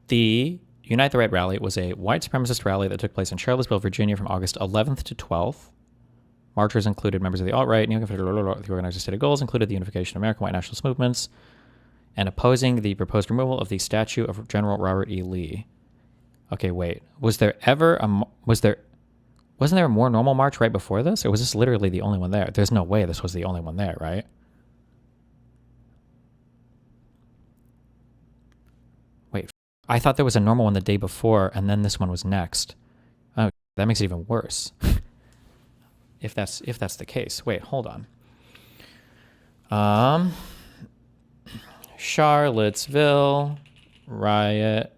The Unite the Right rally was a white supremacist rally that took place in Charlottesville, Virginia from August 11th to 12th. Marchers included members of the alt-right, the organizers' stated goals included the unification of American white nationalist movements and opposing the proposed removal of the statue of General Robert E. Lee. Okay, wait. Wasn't there a more normal march right before this? Or was this literally the only one there? There's no way this was the only one there, right? Wait, I thought there was a normal one the day before, and then this one was next. Oh, that makes it even worse. if that's the case. Wait, hold on. Charlottesville riot,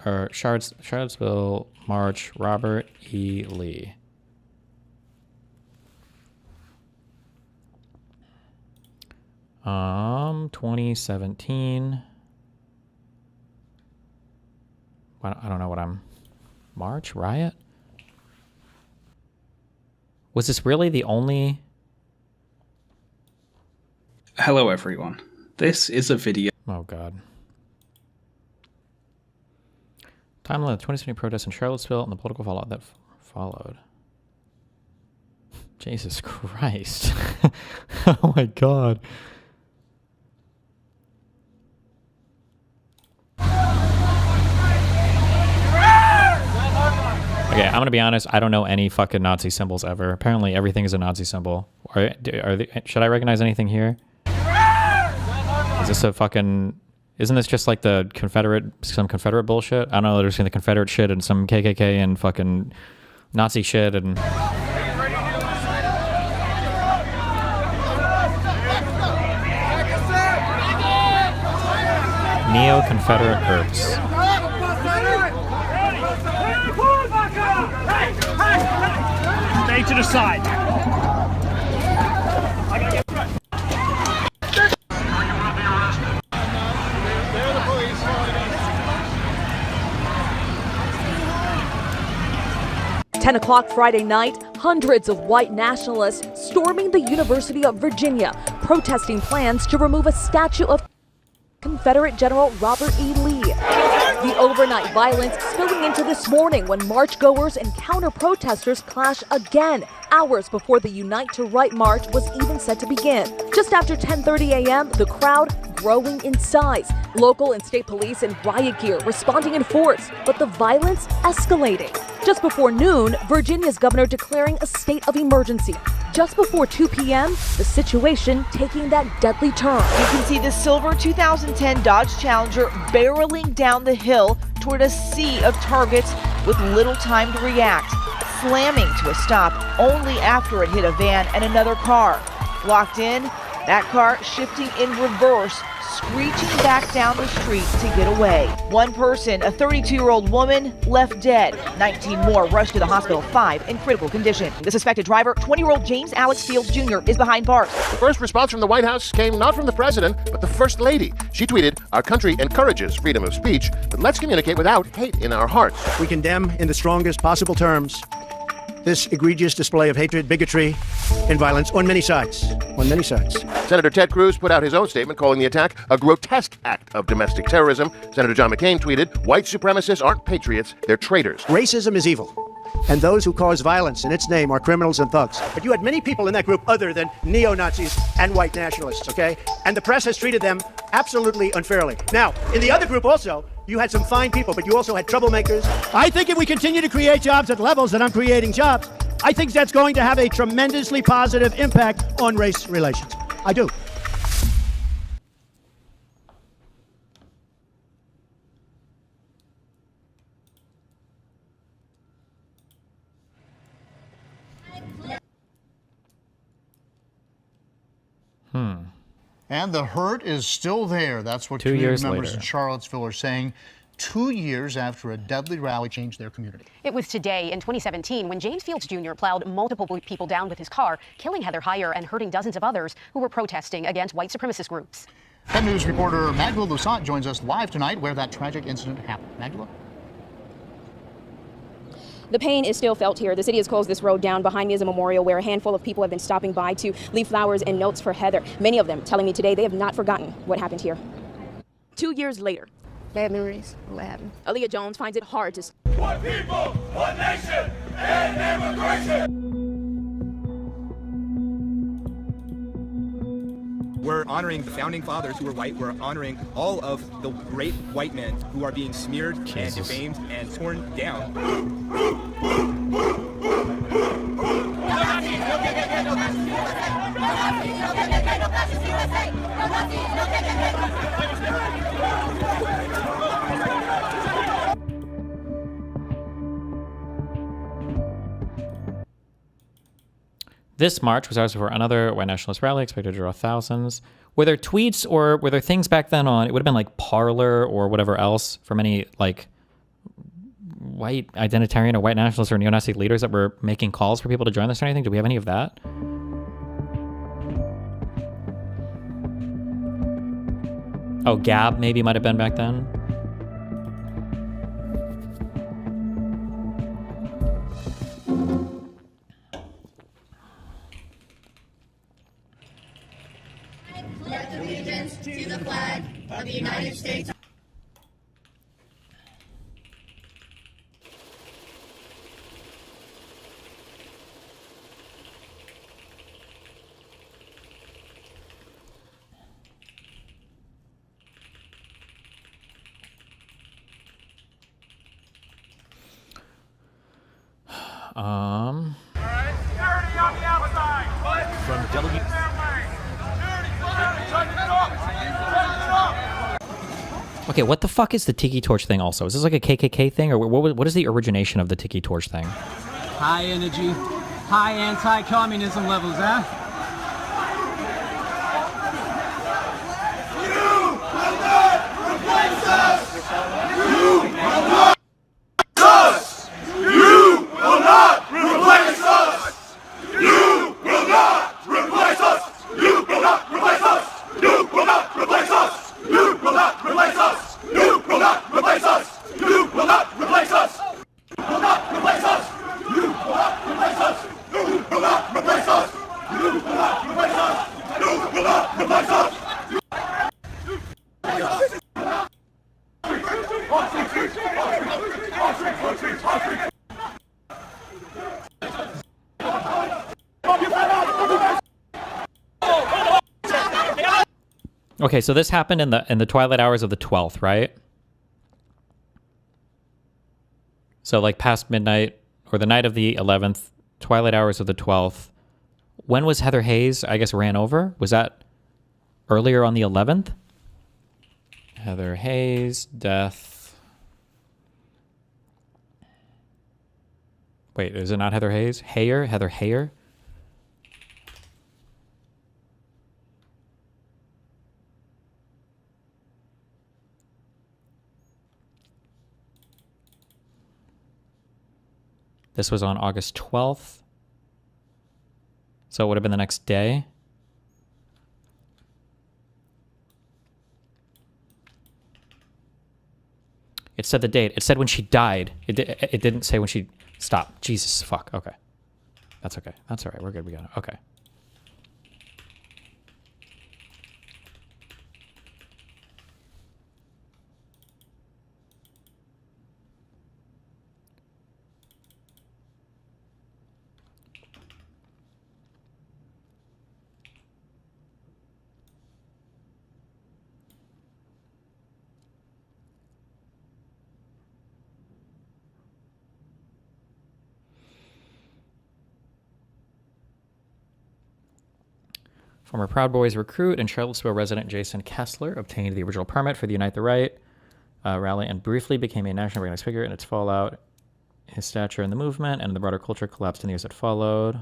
or Charlottesville march, Robert E. Lee. Um, 2017. I don't know what I'm... March? Riot? Was this really the only... Hello everyone. This is a video... Oh god. Timeline of the 2017 protests in Charlottesville and the political fallout that followed. Jesus Christ. Oh my god. Okay, I'm gonna be honest. I don't know any fucking Nazi symbols ever. Apparently, everything is a Nazi symbol. Should I recognize anything here? Is this a fucking? Isn't this just like the some Confederate bullshit? I don't know. There's the Confederate shit and some KKK and fucking Nazi shit and. Neo-Confederate groups. Stay to the side. 10 o'clock Friday night, hundreds of white nationalists storming the University of Virginia, protesting plans to remove a statue of Confederate General Robert E. Lee. The overnight violence spilling into this morning when marchgoers and counter-protesters clash again, hours before the Unite to Right march was even set to begin. Just after 10:30 a.m., the crowd growing in size. Local and state police in riot gear responding in force, but the violence escalating. Just before noon, Virginia's governor declaring a state of emergency. Just before 2 p.m., the situation taking that deadly turn. You can see the silver 2010 Dodge Challenger barreling down the hill toward a sea of targets with little time to react, slamming to a stop only after it hit a van and another car. Locked in, that car shifting in reverse, screeching back down the street to get away. One person, a 32-year-old woman, left dead. 19 more rushed to the hospital, 5 in critical condition. The suspected driver, 20-year-old James Alex Fields Jr., is behind bars. The first response from the White House came not from the president, but the First Lady. She tweeted, "Our country encourages freedom of speech, but let's communicate without hate in our hearts." We condemn in the strongest possible terms this egregious display of hatred, bigotry, and violence on many sides. On many sides. Senator Ted Cruz put out his own statement calling the attack a grotesque act of domestic terrorism. Senator John McCain tweeted, "White supremacists aren't patriots, they're traitors." Racism is evil, and those who cause violence in its name are criminals and thugs. But you had many people in that group other than neo-Nazis and white nationalists, okay? And the press has treated them absolutely unfairly. Now, in the other group also, you had some fine people, but you also had troublemakers. I think if we continue to create jobs at levels that I'm creating jobs, I think that's going to have a tremendously positive impact on race relations. I do. And the hurt is still there. That's what 2 community years members later in Charlottesville are saying 2 years after a deadly rally changed their community. It was today in 2017 when James Fields Jr. plowed multiple people down with his car, killing Heather Heyer and hurting dozens of others who were protesting against white supremacist groups. 10 News reporter Magdala Lusant joins us live tonight where that tragic incident happened. Magdala? The pain is still felt here. The city has closed this road down. Behind me is a memorial where a handful of people have been stopping by to leave flowers and notes for Heather. Many of them telling me today they have not forgotten what happened here. 2 years later, bad memories of what happened. Aaliyah Jones finds it hard to... One people, one nation, and immigration. We're honoring the founding fathers who were white. We're honoring all of the great white men who are being smeared and defamed and torn down. This march was hours before another white nationalist rally expected to draw thousands. Were there tweets or were there things back then on, it would have been like Parler or whatever else from any like white identitarian or white nationalist or neo-Nazi leaders that were making calls for people to join this or anything? Do we have any of that? Oh, Gab maybe might have been back then. Pledge allegiance to the flag of the United States. From W. Okay, what the fuck is the Tiki Torch thing also? Is this like a KKK thing? Or what is the origination of the Tiki Torch thing? High energy, high anti-communism levels, huh? Okay, so this happened in the twilight hours of the 12th, right? So like past midnight or the night of the 11th, twilight hours of the 12th. When was Heather Hayes, I guess, ran over? Was that earlier on the 11th? Heather Hayes, death. Wait, is it not Heather Hayes? Heyer? Heather Heyer? This was on August 12th. So it would have been the next day. It said the date. It said when she died. It didn't say when she stopped. Jesus, fuck. Okay. That's okay. That's all right. We're good. We got it. Okay. Former Proud Boys recruit and Charlottesville resident Jason Kessler obtained the original permit for the Unite the Right rally and briefly became a nationally recognized figure in its fallout. His stature in the movement and the broader culture collapsed in the years that followed.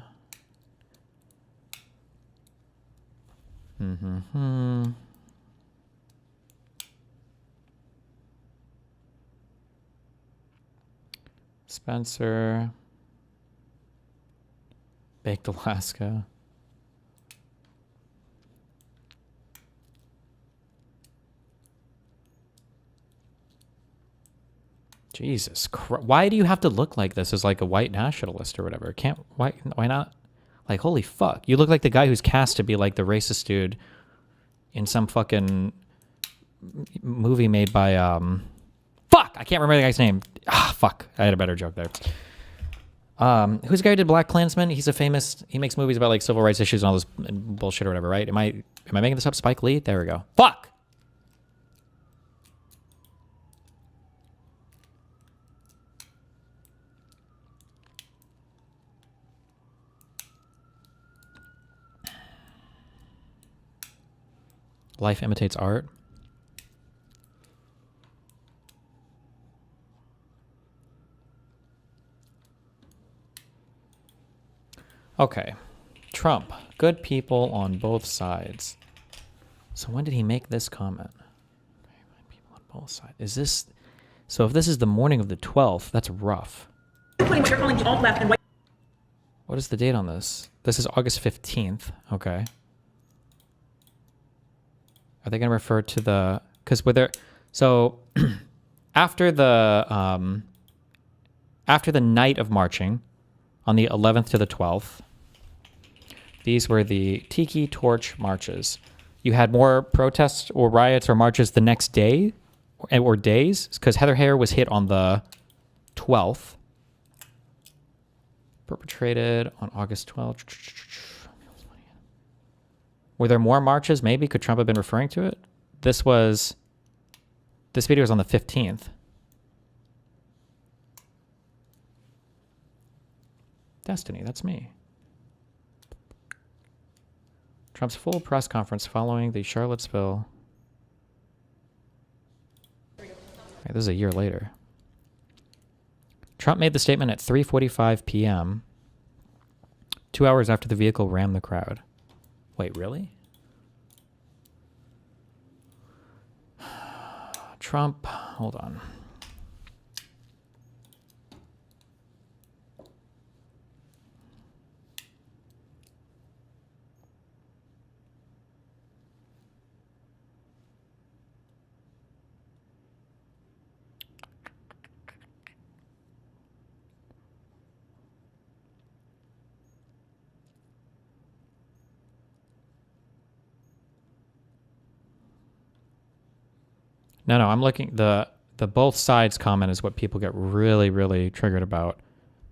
Spencer. Baked Alaska. Jesus Christ. Why do you have to look like this as like a white nationalist or whatever? Why not? Like, holy fuck. You look like the guy who's cast to be like the racist dude in some fucking movie made by fuck, I can't remember the guy's name. Fuck, I had a better joke there. Who's the guy who did Black Klansman? He makes movies about like civil rights issues and all this bullshit or whatever, right? Am I making this up? Spike Lee? There we go. Fuck. Life imitates art. Okay. Trump. Good people on both sides. So when did he make this comment? People on both sides. Is this... So if this is the morning of the 12th, that's rough. Putting what you're calling the alt-left and white... What is the date on this? This is August 15th. Okay. Are they going to refer to the... Because were there... So after the night of marching, on the 11th to the 12th, these were the Tiki Torch marches. You had more protests or riots or marches the next day or days, because Heather Heyer was hit on the 12th. Perpetrated on August 12th. Were there more marches? Maybe. Could Trump have been referring to it? This video was on the 15th. Destiny, that's me. Trump's full press conference following the Charlottesville. Okay, this is a year later. Trump made the statement at 3:45 p.m., 2 hours after the vehicle rammed the crowd. Wait, really? Trump, hold on. No, I'm looking, the both sides comment is what people get really, really triggered about.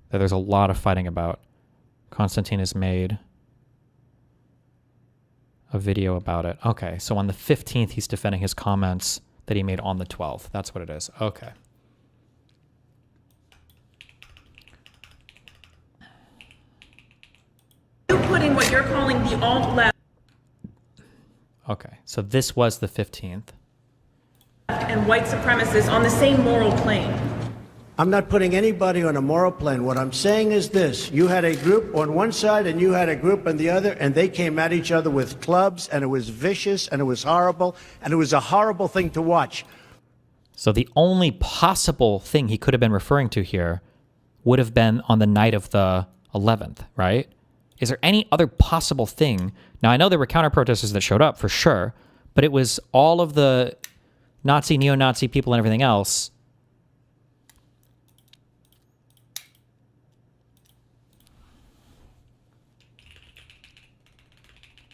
That there's a lot of fighting about. Konstantin has made a video about it. Okay, so on the 15th, he's defending his comments that he made on the 12th. That's what it is. Okay. You're putting what you're calling the alt-left Okay, so this was the 15th. and white supremacists on the same moral plane. I'm not putting anybody on a moral plane. What I'm saying is this. You had a group on one side and you had a group on the other, and they came at each other with clubs, and it was vicious, and it was horrible, and it was a horrible thing to watch. So the only possible thing he could have been referring to here would have been on the night of the 11th, right? Is there any other possible thing? Now, I know there were counter-protesters that showed up, for sure, but it was all of the Nazi, neo-Nazi people and everything else.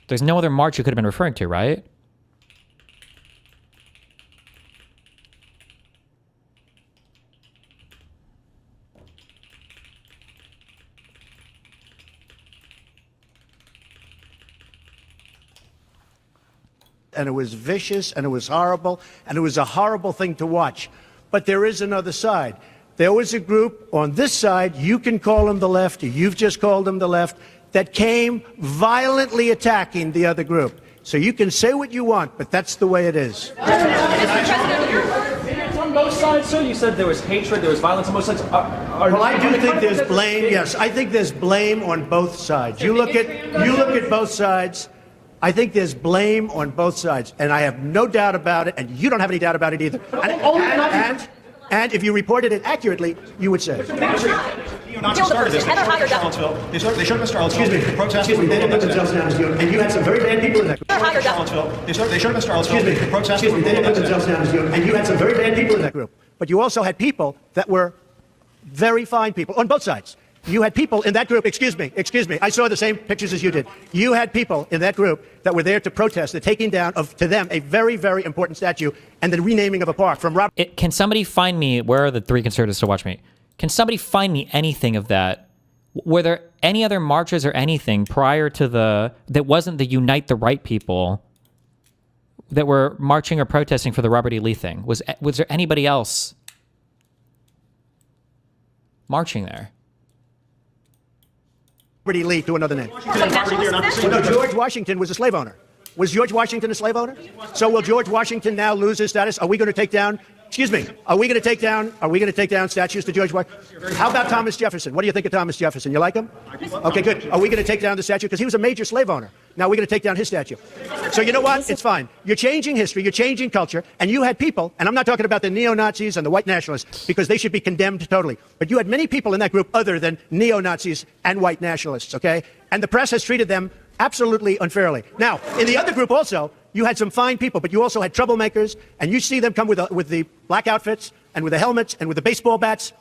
There's no other march you could have been referring to, right? And it was vicious, and it was horrible, and it was a horrible thing to watch. But there is another side. There was a group on this side, you can call them the left, or you've just called them the left, that came violently attacking the other group. So you can say what you want, but that's the way it is. It's on both sides, sir. You said there was hatred, there was violence on both sides. Well, I do think there's blame. Yes, I think there's blame on both sides. You look at both sides. I think there's blame on both sides, and I have no doubt about it, and you don't have any doubt about it either. And if you reported it accurately, you would say. Neo-Nazis started this. They showed up in Charlottesville. They showed up in Charlottesville. Excuse me. Protesting. Excuse me. They didn't put themselves down as you, and you had some very bad people in that group. They showed up in Charlottesville. They showed up in Charlottesville. Excuse me. Protesting. Excuse me. They didn't put themselves down as you, and you had some very bad people in that group. But you also had people that were very fine people on both sides. you had people in that group, excuse me, I saw the same pictures as you did. You had people in that group that were there to protest the taking down of, to them, a very, very important statue and the renaming of a park from Robert. Can somebody find me, where are the three conservatives to watch me? Can somebody find me anything of that? Were there any other marches or anything prior to that wasn't the Unite the Right people that were marching or protesting for the Robert E. Lee thing? Was there anybody else marching there? Robert E. Lee to another name. No, George Washington was a slave owner. Was George Washington a slave owner? So will George Washington now lose his status? Are we going to take down, excuse me, are we going to take down statues to George Washington? How about Thomas Jefferson? What do you think of Thomas Jefferson? You like him? Okay, good. Are we going to take down the statue? Because he was a major slave owner. Now we're going to take down his statue. So you know what? It's fine. You're changing history, you're changing culture, and you had people, and I'm not talking about the neo-Nazis and the white nationalists, because they should be condemned totally. But you had many people in that group other than neo-Nazis and white nationalists, okay? And the press has treated them absolutely unfairly. Now, in the other group also, you had some fine people, but you also had troublemakers, and you see them come with the black outfits and with the helmets and with the baseball bats.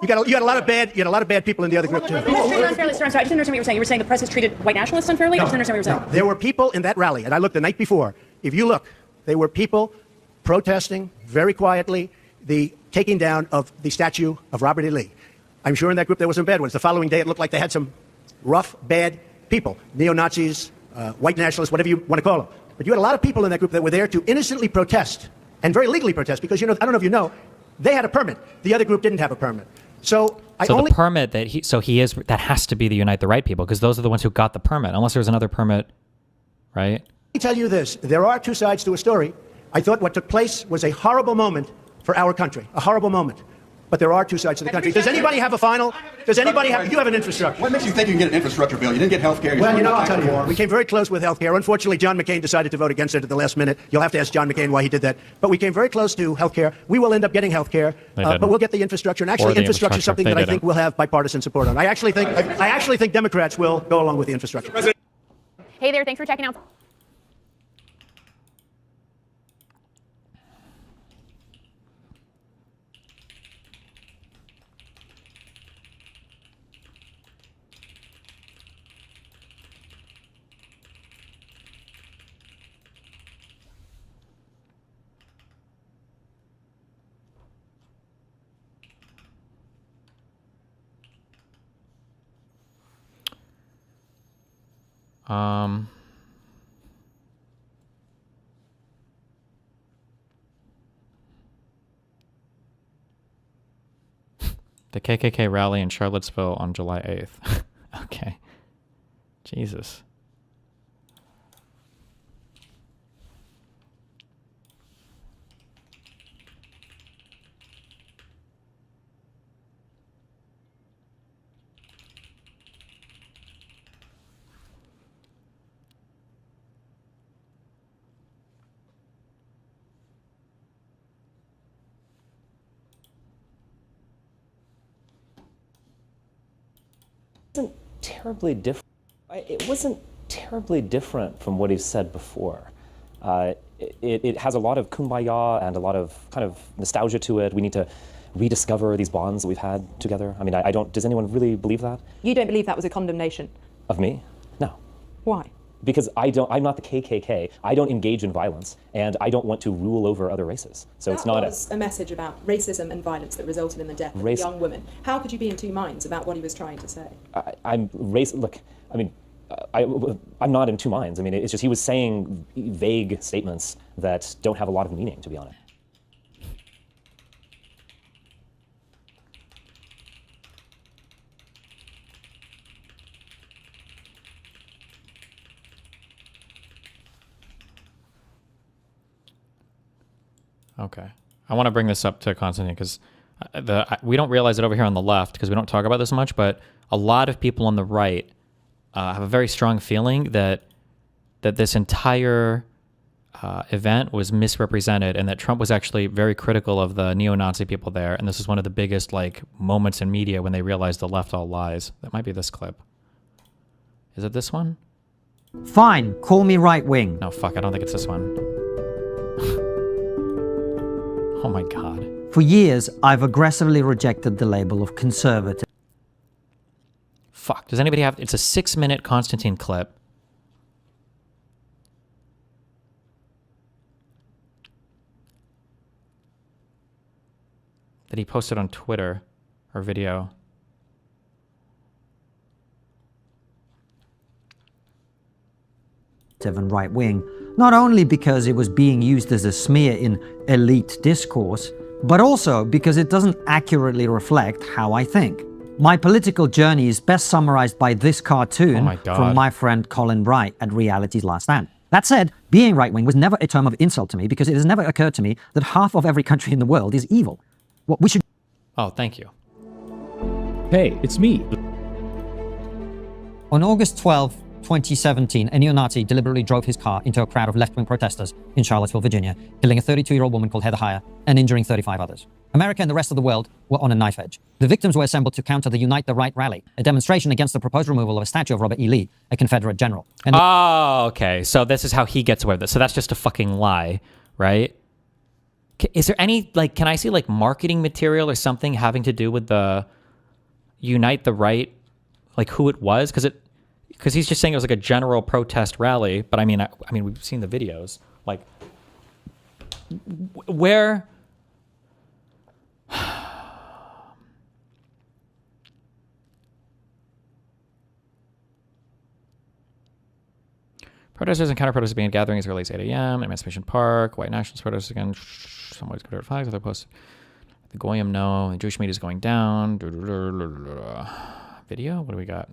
You had a lot of bad people in the other group too. Unfairly, sir. I'm sorry, I didn't understand what you were saying. You were saying the press has treated white nationalists unfairly? I didn't understand what you were saying. There were people in that rally, and I looked the night before. If you look, there were people protesting very quietly the taking down of the statue of Robert E. Lee. I'm sure in that group there were some bad ones. The following day, it looked like they had some rough, bad people, neo-Nazis, white nationalists, whatever you want to call them. But you had a lot of people in that group that were there to innocently protest, and very legally protest, because, you know, I don't know if you know, they had a permit. The other group didn't have a permit. So the permit that has to be the Unite the Right people, because those are the ones who got the permit, unless there's another permit, right? Let me tell you this. There are two sides to a story. I thought what took place was a horrible moment for our country, a horrible moment. But there are two sides to the country. Does anybody have a final? Does anybody have? You have an infrastructure. What makes you think you can get an infrastructure bill? You didn't get health care. Well, you know, I'll tell you. We came very close with health care. Unfortunately, John McCain decided to vote against it at the last minute. You'll have to ask John McCain why he did that. But we came very close to health care. We will end up getting health care, but we'll get the infrastructure. And actually, infrastructure is something that I think we'll have bipartisan support on. I actually think Democrats will go along with the infrastructure. Hey there, thanks for checking out. The KKK rally in Charlottesville on July 8th. Okay. Jesus. Terribly different. It wasn't terribly different from what he said before. It has a lot of kumbaya and a lot of kind of nostalgia to it. We need to rediscover these bonds that we've had together. I mean, I don't. Does anyone really believe that? You don't believe that was a condemnation? Of me? No. Why? Because I'm not the KKK. I don't engage in violence, and I don't want to rule over other races. So it's not a message about racism and violence that resulted in the death of a young woman. How could you be in two minds about what he was trying to say? Look, I mean, I'm not in two minds. I mean, it's just he was saying vague statements that don't have a lot of meaning, to be honest. Okay. I want to bring this up to Constantine because we don't realize it over here on the left because we don't talk about this much, but a lot of people on the right have a very strong feeling that this entire event was misrepresented and that Trump was actually very critical of the neo-Nazi people there. And this is one of the biggest moments in media when they realized the left all lies. That might be this clip. Is it this one? Fine, call me right wing. No, fuck, I don't think it's this one. Oh my God. For years, I've aggressively rejected the label of conservative. fuck? Does anybody have... It's a 6-minute Constantine clip. That he posted on Twitter, or video. And right wing, not only because it was being used as a smear in elite discourse, but also because it doesn't accurately reflect how I think. My political journey is best summarized by this cartoon from my friend Colin Bright at Reality's Last Stand. That said, being right-wing was never a term of insult to me because it has never occurred to me that half of every country in the world is evil. What we should... Oh, thank you. Hey, it's me. On August 12, 2017, a neo-Nazi deliberately drove his car into a crowd of left-wing protesters in Charlottesville, Virginia, killing a 32-year-old woman called Heather Heyer and injuring 35 others. America and the rest of the world were on a knife edge. The victims were assembled to counter the Unite the Right rally, a demonstration against the proposed removal of a statue of Robert E. Lee, a Confederate general. And oh, okay. So this is how he gets away with it. So that's just a fucking lie, right? Is there any, like, can I see, like, marketing material or something having to do with the Unite the Right, like, who it was? Because he's just saying it was like a general protest rally, but I mean, we've seen the videos. Like, where? Protesters and counter-protesters began gathering as early as 8 a.m. at Emancipation Park. White nationalist protesters again. Some white Confederate flags. Other posts. The Goyim no. The Jewish media is going down. Video. What do we got?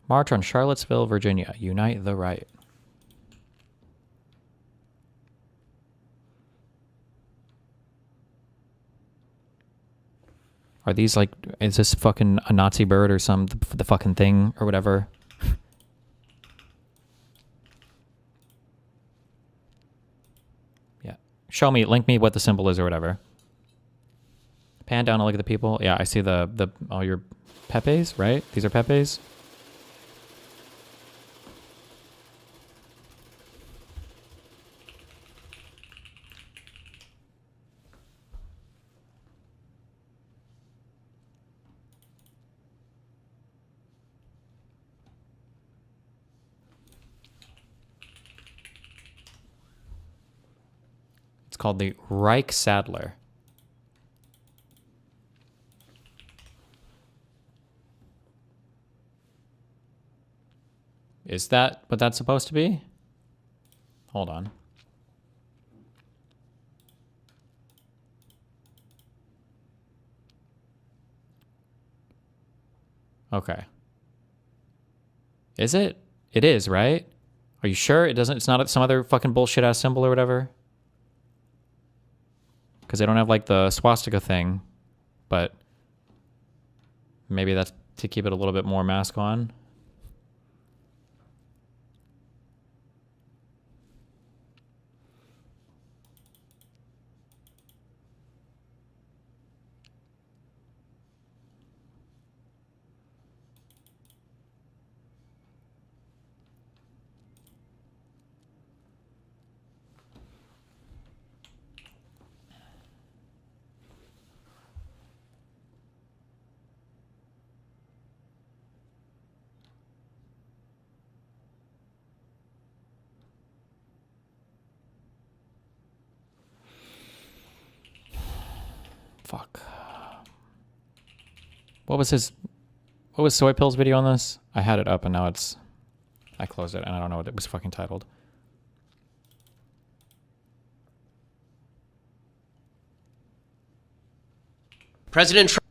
March on Charlottesville, Virginia. Unite the Right. Are these like, is this fucking a Nazi bird or the fucking thing or whatever? Yeah. Show me, link me what the symbol is or whatever. Pan down and look at the people. Yeah, I see all your Pepes, right? These are Pepes. It's called the Reich Sadler. Is that what that's supposed to be? Hold on. Okay. Is it? It is, right? Are you sure? It's not some other fucking bullshit ass symbol or whatever? Because they don't have like the swastika thing, but maybe that's to keep it a little bit more mask on. Fuck. What was Soy Pill's video on this? I had it up and now I closed it and I don't know what it was fucking titled. President Trump.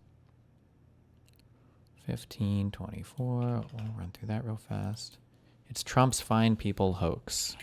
1524. We'll run through that real fast. It's Trump's Fine People hoax.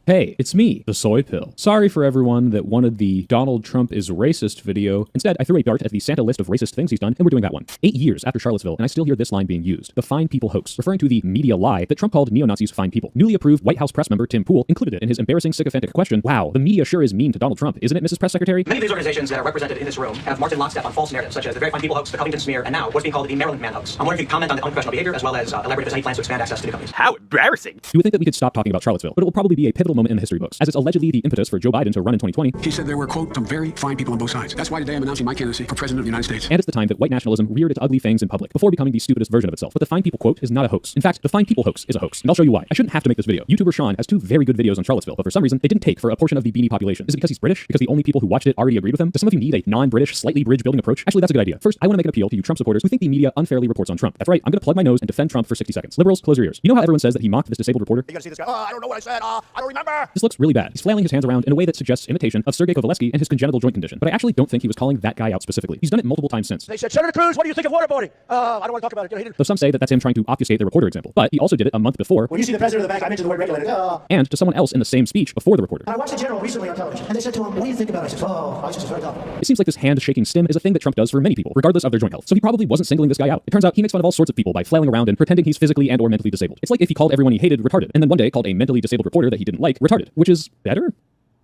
Hey, it's me, the Soy Pill. Sorry for everyone that wanted the Donald Trump is racist video. Instead, I threw a dart at the Santa list of racist things he's done, and we're doing that one. 8 years after Charlottesville, and I still hear this line being used. The fine people hoax, referring to the media lie that Trump called neo-Nazis fine people. Newly approved White House press member Tim Pool included it in his embarrassing sycophantic question, wow, the media sure is mean to Donald Trump, isn't it, Mrs. Press Secretary? Many of these organizations that are represented in this room have marched in lockstep on false narratives, such as the very fine people hoax, the Covington smear, and now what's being called the Maryland man hoax. I'm wondering if you can comment on the unprofessional behavior, as well as elaborate if there's any plans to expand access to new companies. How embarrassing. You would think that we could stop talking about Charlottesville, but it will probably be a pivotal moment in the history books, as it's allegedly the impetus for Joe Biden to run in 2020. He said there were, quote, some very fine people on both sides. That's why today I'm announcing my candidacy for president of the United States. And it's the time that white nationalism reared its ugly fangs in public, before becoming the stupidest version of itself. But the fine people quote is not a hoax. In fact, the fine people hoax is a hoax. And I'll show you why. I shouldn't have to make this video. YouTuber Sean has 2 very good videos on Charlottesville, but for some reason, they didn't take for a portion of the beanie population. Is it because he's British? Because the only people who watched it already agreed with him? Does some of you need a non-British, slightly bridge-building approach? Actually, that's a good idea. First, I want to make an appeal to you Trump supporters who think the media unfairly reports on Trump. That's right, I'm going to plug my nose and defend Trump for 60 seconds. Liberals, close your ears. You know how everyone says that he mocked this disabled reporter? You gotta see this guy. I don't know what I said. I don't remember. This looks really bad. He's flailing his hands around in a way that suggests imitation of Sergei Kovaleski and his congenital joint condition. But I actually don't think he was calling that guy out specifically. He's done it multiple times since. They said, Senator Cruz, what do you think of waterboarding? I don't want to talk about it. He didn't. Though some say that that's him trying to obfuscate the reporter example. But he also did it a month before. When you see the president of the bank, I mentioned the word regulator. And to someone else in the same speech before the reporter. And I watched the general recently on television, and they said to him, what do you think about it? I said, I just very confident. It seems like this hand-shaking stim is a thing that Trump does for many people, regardless of their joint health. So he probably wasn't singling this guy out. It turns out he makes fun of all sorts of people by flailing around and pretending he's physically and or mentally disabled. It's like if he called everyone he hated retarded, and then one day called a mentally disabled reporter that he didn't like retarded, which is better?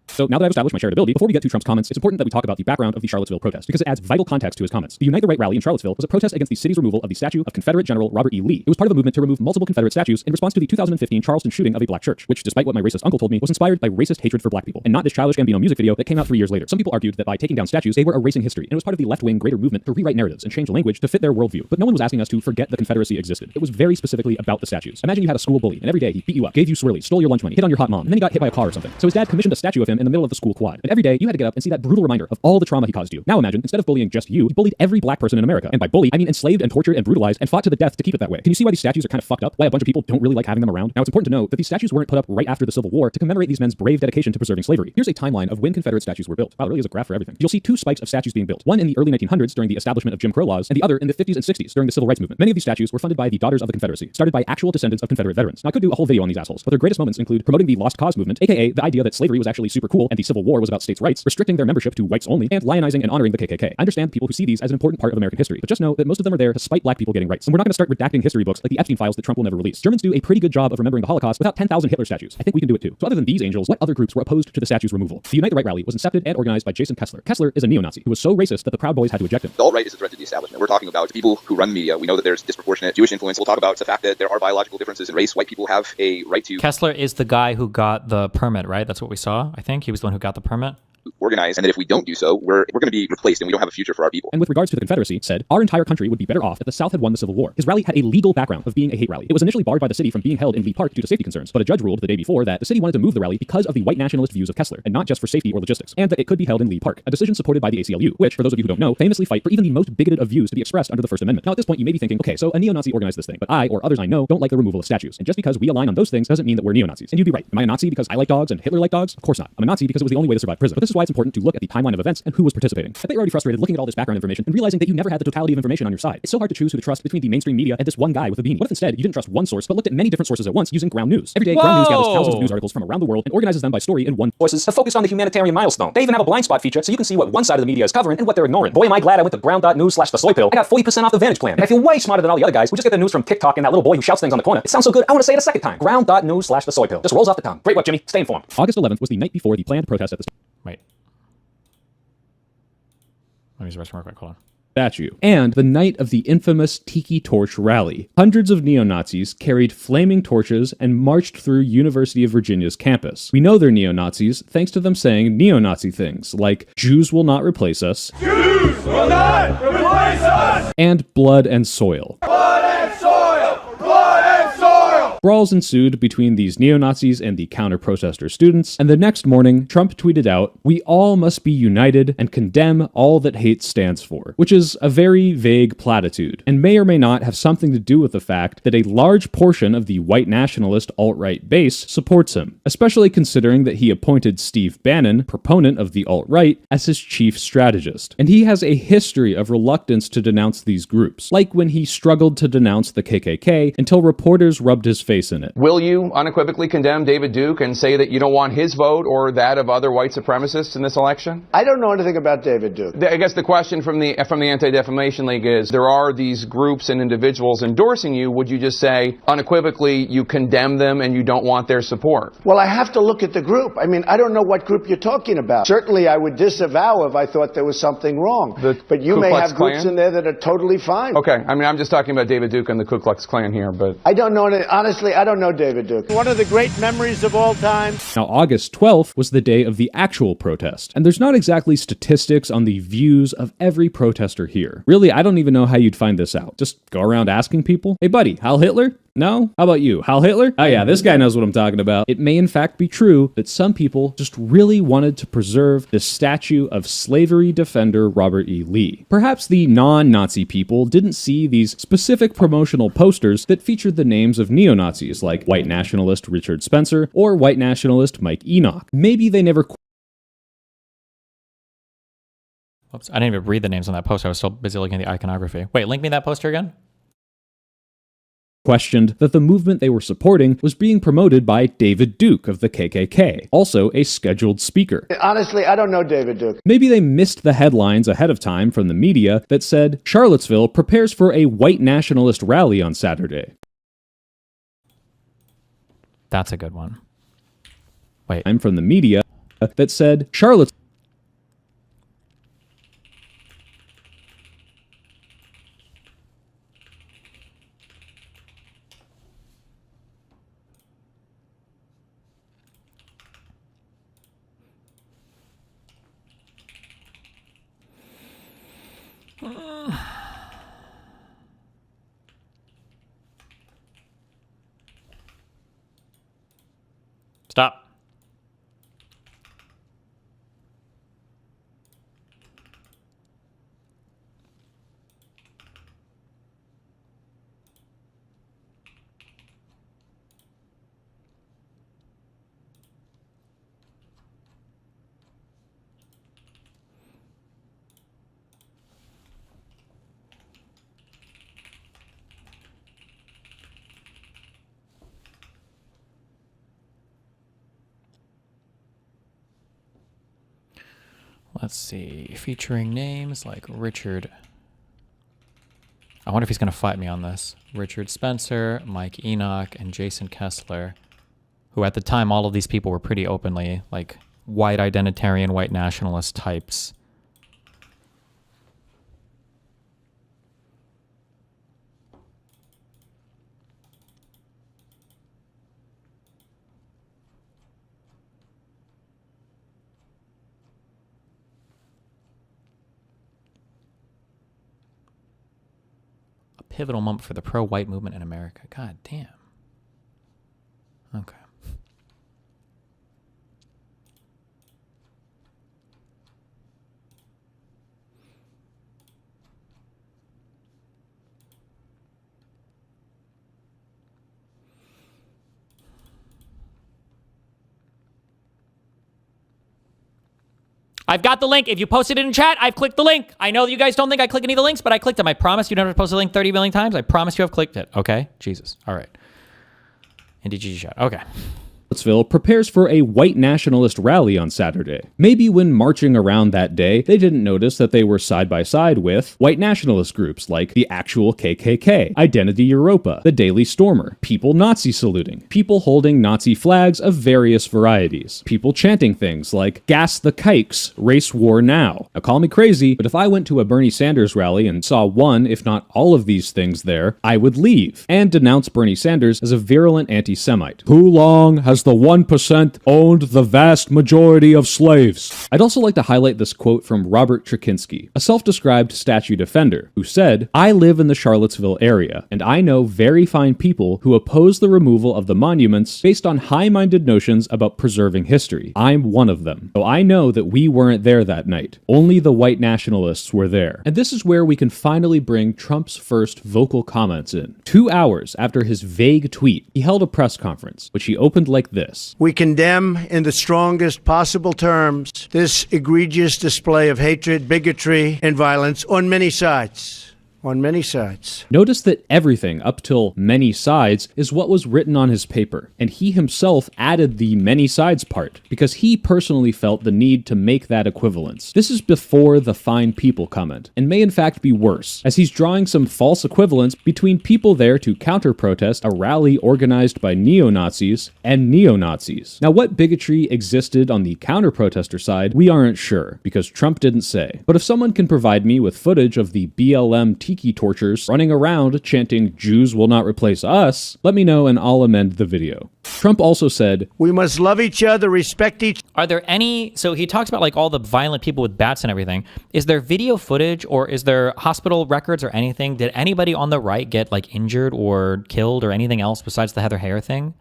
So now that I've established my shared ability, before we get to Trump's comments, it's important that we talk about the background of the Charlottesville protest, because it adds vital context to his comments. The Unite the Right rally in Charlottesville was a protest against the city's removal of the statue of Confederate General Robert E. Lee. It was part of a movement to remove multiple Confederate statues in response to the 2015 Charleston shooting of a black church, which, despite what my racist uncle told me, was inspired by racist hatred for black people, and not this Childish Gambino music video that came out 3 years later. Some people argued that by taking down statues, they were erasing history, and it was part of the left-wing greater movement to rewrite narratives and change language to fit their worldview. But no one was asking us to forget the Confederacy existed. It was very specifically about the statues. Imagine you had a school bully, and every day he beat you up, gave you swirlies, stole your lunch money, hit on your hot mom, and then he got hit by a car or something. So his dad commissioned a statue of him in the middle of the school quad. And every day you had to get up and see that brutal reminder of all the trauma he caused you. Now imagine, instead of bullying just you, he bullied every black person in America. And by bully, I mean enslaved and tortured and brutalized and fought to the death to keep it that way. Can you see why these statues are kind of fucked up? Why a bunch of people don't really like having them around? Now it's important to note that these statues weren't put up right after the Civil War to commemorate these men's brave dedication to preserving slavery. Here's a timeline of when Confederate statues were built. Wow, there really is a graph for everything. You'll see 2 spikes of statues being built. One in the early 1900s during the establishment of Jim Crow laws, and the other in the 50s and 60s during the Civil Rights Movement. Many of these statues were funded by the Daughters of the Confederacy, started by actual descendants of Confederate veterans. Now I could do a whole video on these assholes, but their greatest moments include promoting the Lost Cause movement, aka the idea that slavery was actually super cool and the Civil War was about states' rights, restricting their membership to whites only, and lionizing and honoring the KKK. I understand people who see these as an important part of American history, but just know that most of them are there to spite black people getting rights. And we're not going to start redacting history books like the Epstein files that Trump will never release. Germans do a pretty good job of remembering the Holocaust without 10,000 Hitler statues. I think we can do it too. So other than these angels, what other groups were opposed to the statue's removal? The Unite the Right rally was incepted and organized by Jason Kessler. Kessler is a neo-Nazi who was so racist that the Proud Boys had to eject him. The alt-right is a threat to the establishment. We're talking about people who run the media. We know that there's disproportionate Jewish influence. We'll talk about the fact that there are biological differences in race. White people have a right to... Kessler is the guy who got the permit, right? That's what we saw, I think. He was the one who got the permit. Organize, and that if we don't do so, we're going to be replaced and we don't have a future for our people. And with regards to the Confederacy, said, our entire country would be better off if the South had won the Civil War. His rally had a legal background of being a hate rally. It was initially barred by the city from being held in Lee Park due to safety concerns, but a judge ruled the day before that the city wanted to move the rally because of the white nationalist views of Kessler, and not just for safety or logistics, and that it could be held in Lee Park, a decision supported by the ACLU, which, for those of you who don't know, famously fight for even the most bigoted of views to be expressed under the First Amendment. Now at this point you may be thinking, okay, so a neo-Nazi organized this thing, but I, or others I know, don't like the removal of statues, and just because we align on those things doesn't mean that we're neo-Nazis. And you'd be right. Am I a Nazi because I like dogs and Hitler liked dogs? Of course not. I'm a Nazi because it was the only way to survive prison. But this is why it's important to look at the timeline of events and who was participating. I bet you're already frustrated looking at all this background information and realizing that you never had the totality of information on your side. It's so hard to choose who to trust between the mainstream media and this one guy with a beanie. What if instead you didn't trust one source but looked at many different sources at once using Ground News? Every day, Ground News gathers thousands of news articles from around the world and organizes them by story in one. Voices have focused on the humanitarian milestone. They even have a blind spot feature so you can see what one side of the media is covering and what they're ignoring. Boy, am I glad I went to ground.news/the soy pill. I got 40% off the Vantage plan. And I feel way smarter than all the other guys who just get their news from TikTok and that little boy who shouts things on the corner. It sounds so good, I want to say it a second time. Ground.news/the soy pill. Just rolls off the tongue. Great work, Jimmy. Stay informed. August 11th was the night before the planned protest at the... Wait. Let me use the restroom real quick. Hold on. Statue. And the night of the infamous Tiki Torch rally. Hundreds of neo-Nazis carried flaming torches and marched through University of Virginia's campus. We know they're neo-Nazis thanks to them saying neo-Nazi things like Jews will not replace us, Jews will not replace us, and blood and soil. Blood and soil, blood and soil. Brawls ensued between these neo-Nazis and the counter-protester students, and the next morning, Trump tweeted out, "We all must be united and condemn all that hate stands for," which is a very vague platitude, and may or may not have something to do with the fact that a large portion of the white nationalist alt-right base supports him, especially considering that he appointed Steve Bannon, proponent of the alt-right, as his chief strategist. And he has a history of reluctance to denounce these groups, like when he struggled to denounce the KKK until reporters rubbed his face face in it. Will you unequivocally condemn David Duke and say that you don't want his vote or that of other white supremacists in this election? I don't know anything about David Duke. I guess the question from the Anti-Defamation League is, there are these groups and individuals endorsing you. Would you just say unequivocally you condemn them and you don't want their support? Well, I have to look at the group. I mean, I don't know what group you're talking about. Certainly, I would disavow if I thought there was something wrong. But you may have groups in there that are totally fine. Okay, I mean, I'm just talking about David Duke and the Ku Klux Klan here, but... I don't know, honestly, I don't know David Duke. One of the great memories of all time. Now, August 12th was the day of the actual protest, and there's not exactly statistics on the views of every protester here. Really, I don't even know how you'd find this out. Just go around asking people, hey buddy, Heil Hitler? No? How about you? Heil Hitler? Oh yeah, this guy knows what I'm talking about. It may in fact be true that some people just really wanted to preserve the statue of slavery defender Robert E. Lee. Perhaps the non-Nazi people didn't see these specific promotional posters that featured the names of neo-Nazis like white nationalist Richard Spencer or white nationalist Mike Enoch. Maybe they never Oops, I didn't even read the names on that poster. I was so busy looking at the iconography. Wait, link me that poster again? questioned that the movement they were supporting was being promoted by David Duke of the KKK, also a scheduled speaker. Honestly, I don't know David Duke. Maybe they missed the headlines ahead of time from the media that said, Charlottesville prepares for a white nationalist rally on Saturday. That's a good one. Wait. I'm from the media that said, Charlottesville Stop. Let's see, featuring names like Richard. I wonder if he's going to fight me on this. Richard Spencer, Mike Enoch, and Jason Kessler, who at the time, all of these people were pretty openly like white identitarian, white nationalist types. Pivotal moment for the pro-white movement in America. God damn. Okay. I've got the link. If you posted it in chat, I've clicked the link. I know that you guys don't think I click any of the links, but I clicked them. I promise you don't have to post a link 30 million times. I promise you I've clicked it. Okay? Jesus. All right. NDGG chat. Okay. Charlottesville prepares for a white nationalist rally on Saturday. Maybe when marching around that day, they didn't notice that they were side by side with white nationalist groups like the actual KKK, Identity Europa, the Daily Stormer, people Nazi saluting, people holding Nazi flags of various varieties, people chanting things like gas the kikes, race war now. Now call me crazy, but if I went to a Bernie Sanders rally and saw one, if not all of these things there, I would leave and denounce Bernie Sanders as a virulent anti-Semite. Who long has the 1% owned the vast majority of slaves? I'd also like to highlight this quote from Robert Trakinski, a self-described statue defender, who said, I live in the Charlottesville area, and I know very fine people who oppose the removal of the monuments based on high-minded notions about preserving history. I'm one of them. So I know that we weren't there that night. Only the white nationalists were there. And this is where we can finally bring Trump's first vocal comments in. 2 hours after his vague tweet, he held a press conference, which he opened like this. We condemn in the strongest possible terms this egregious display of hatred, bigotry, and violence on many sides. on many sides. Notice that everything up till many sides is what was written on his paper, and he himself added the many sides part because he personally felt the need to make that equivalence. This is before the fine people comment, and may in fact be worse, as he's drawing some false equivalence between people there to counter-protest a rally organized by neo-Nazis and neo-Nazis. Now, what bigotry existed on the counter-protester side, we aren't sure, because Trump didn't say. But if someone can provide me with footage of the BLM tiki torchers running around chanting "Jews will not replace us," let me know and I'll amend the video. Trump also said, "We must love each other, respect each..." Are there any, so he talks about like all the violent people with bats and everything. Is there video footage or is there hospital records or anything? Did anybody on the right get like injured or killed or anything else besides the Heather Heyer thing?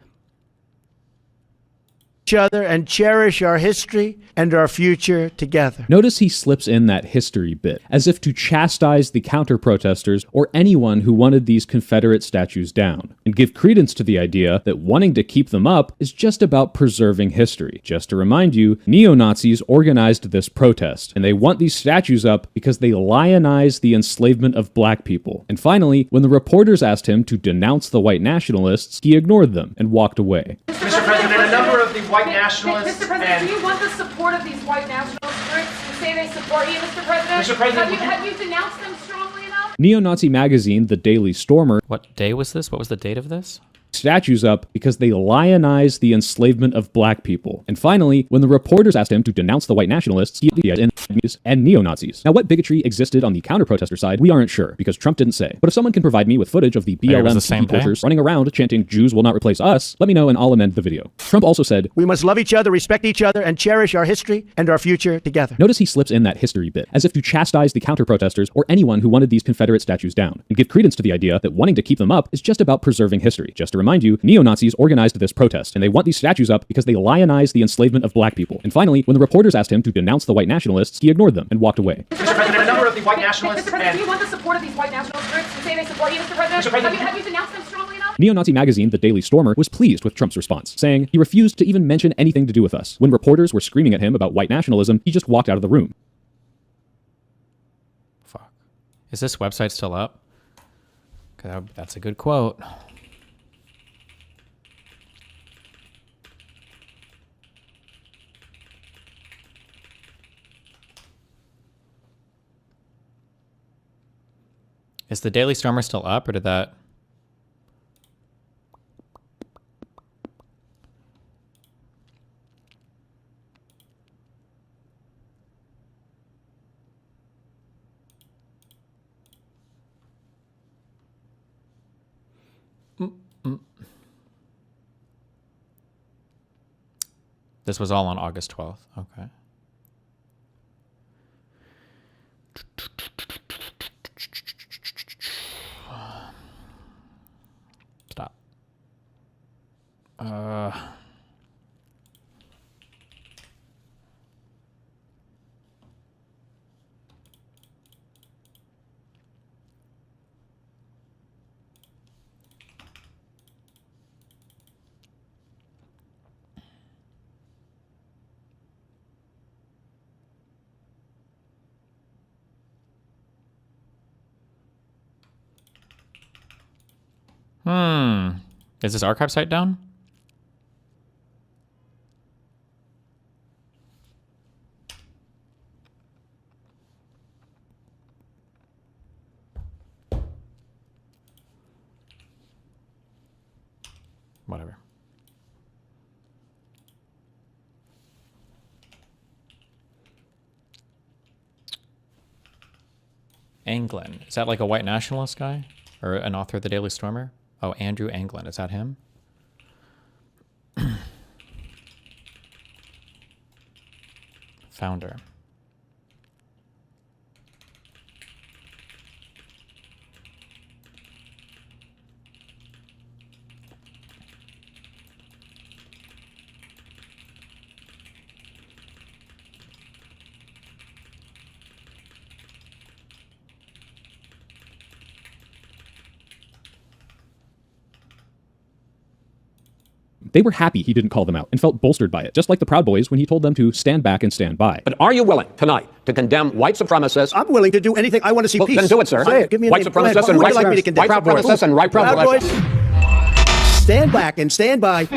Each other and cherish our history and our future together. Notice he slips in that history bit, as if to chastise the counter-protesters or anyone who wanted these Confederate statues down, and give credence to the idea that wanting to keep them up is just about preserving history. Just to remind you, neo-Nazis organized this protest, and they want these statues up because they lionize the enslavement of black people. And finally, when the reporters asked him to denounce the white nationalists, he ignored them and walked away. Mr. President, a number of the white nationalists... Mr. President, do you want the support of these white nationalist groups who say they support you, Mr. President? Mr. President, have you denounced them strongly enough? Neo-Nazi magazine, The Daily Stormer... What day was this? What was the date of this? Statues up because they lionize the enslavement of black people. And finally, when the reporters asked him to denounce the white nationalists and neo-Nazis. Now, what bigotry existed on the counter-protester side, we aren't sure, because Trump didn't say. But if someone can provide me with footage of the BLM tiki torchers running around chanting "Jews will not replace us," let me know and I'll amend the video. Trump also said, "We must love each other, respect each other, and cherish our history and our future together." Notice he slips in that history bit, as if to chastise the counter-protesters or anyone who wanted these Confederate statues down, and give credence to the idea that wanting to keep them up is just about preserving history. Just to remind you, neo-Nazis organized this protest, and they want these statues up because they lionize the enslavement of black people. And finally, when the reporters asked him to denounce the white nationalists, he ignored them and walked away. Mr. President, a number of the white nationalists... Mr. President, do you want the support of these white nationalist groups who say they support you, Mr. President? Mr. President, have you denounced them strongly enough? Neo-Nazi magazine The Daily Stormer was pleased with Trump's response, saying he refused to even mention anything to do with us. When reporters were screaming at him about white nationalism, he just walked out of the room. Fuck. Is this website still up? That's a good quote. Is the Daily Stormer still up, or did that... This was all on August 12th. Okay. Stop. Is this archive site down? Whatever. Anglin. Is that like a white nationalist guy? Or an author of the Daily Stormer? Oh, Andrew Anglin. Is that him? Founder. They were happy he didn't call them out and felt bolstered by it, just like the Proud Boys when he told them to stand back and stand by. But are you willing tonight to condemn white supremacists? I'm willing to do anything. I want to see peace. Then do it, sir. Say it. Give me a White name. supremacists and White white supremacists and white supremacists. Stand back and stand by.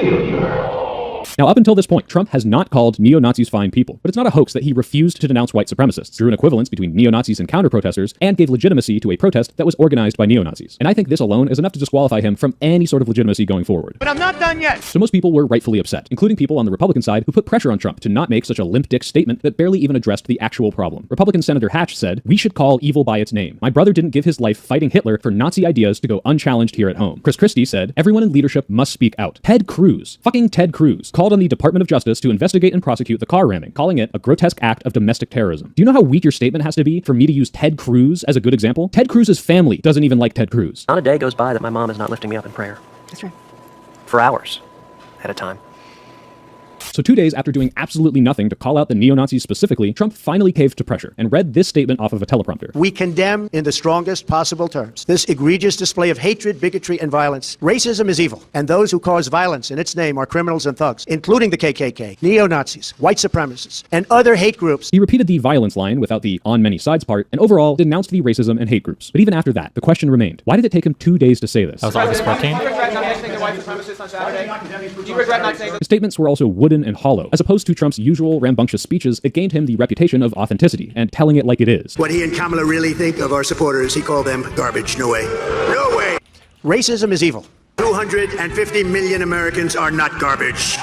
Now, up until this point, Trump has not called neo-Nazis fine people, but it's not a hoax that he refused to denounce white supremacists, drew an equivalence between neo-Nazis and counter-protesters, and gave legitimacy to a protest that was organized by neo-Nazis. And I think this alone is enough to disqualify him from any sort of legitimacy going forward. But I'm not done yet. So most people were rightfully upset, including people on the Republican side who put pressure on Trump to not make such a limp-dick statement that barely even addressed the actual problem. Republican Senator Hatch said, "We should call evil by its name. My brother didn't give his life fighting Hitler for Nazi ideas to go unchallenged here at home." Chris Christie said, "Everyone in leadership must speak out." Ted Cruz, fucking Ted Cruz, called on the Department of Justice to investigate and prosecute the car ramming, calling it a grotesque act of domestic terrorism. Do you know how weak your statement has to be for me to use Ted Cruz as a good example? Ted Cruz's family doesn't even like Ted Cruz. Not a day goes by that my mom is not lifting me up in prayer. That's right. For hours at a time. So 2 days after doing absolutely nothing to call out the neo-Nazis specifically, Trump finally caved to pressure and read this statement off of a teleprompter. We condemn in the strongest possible terms this egregious display of hatred, bigotry, and violence. Racism is evil, and those who cause violence in its name are criminals and thugs, including the KKK, neo-Nazis, white supremacists, and other hate groups. He repeated the violence line without the on many sides part, and overall denounced the racism and hate groups. But even after that, the question remained, why did it take him 2 days to say this? That was August 14th. His statements were also wooden and hollow. As opposed to Trump's usual rambunctious speeches, it gained him the reputation of authenticity and telling it like it is. What he and Kamala really think of our supporters, he called them garbage. No way. No way. Racism is evil. 250 million Americans are not garbage,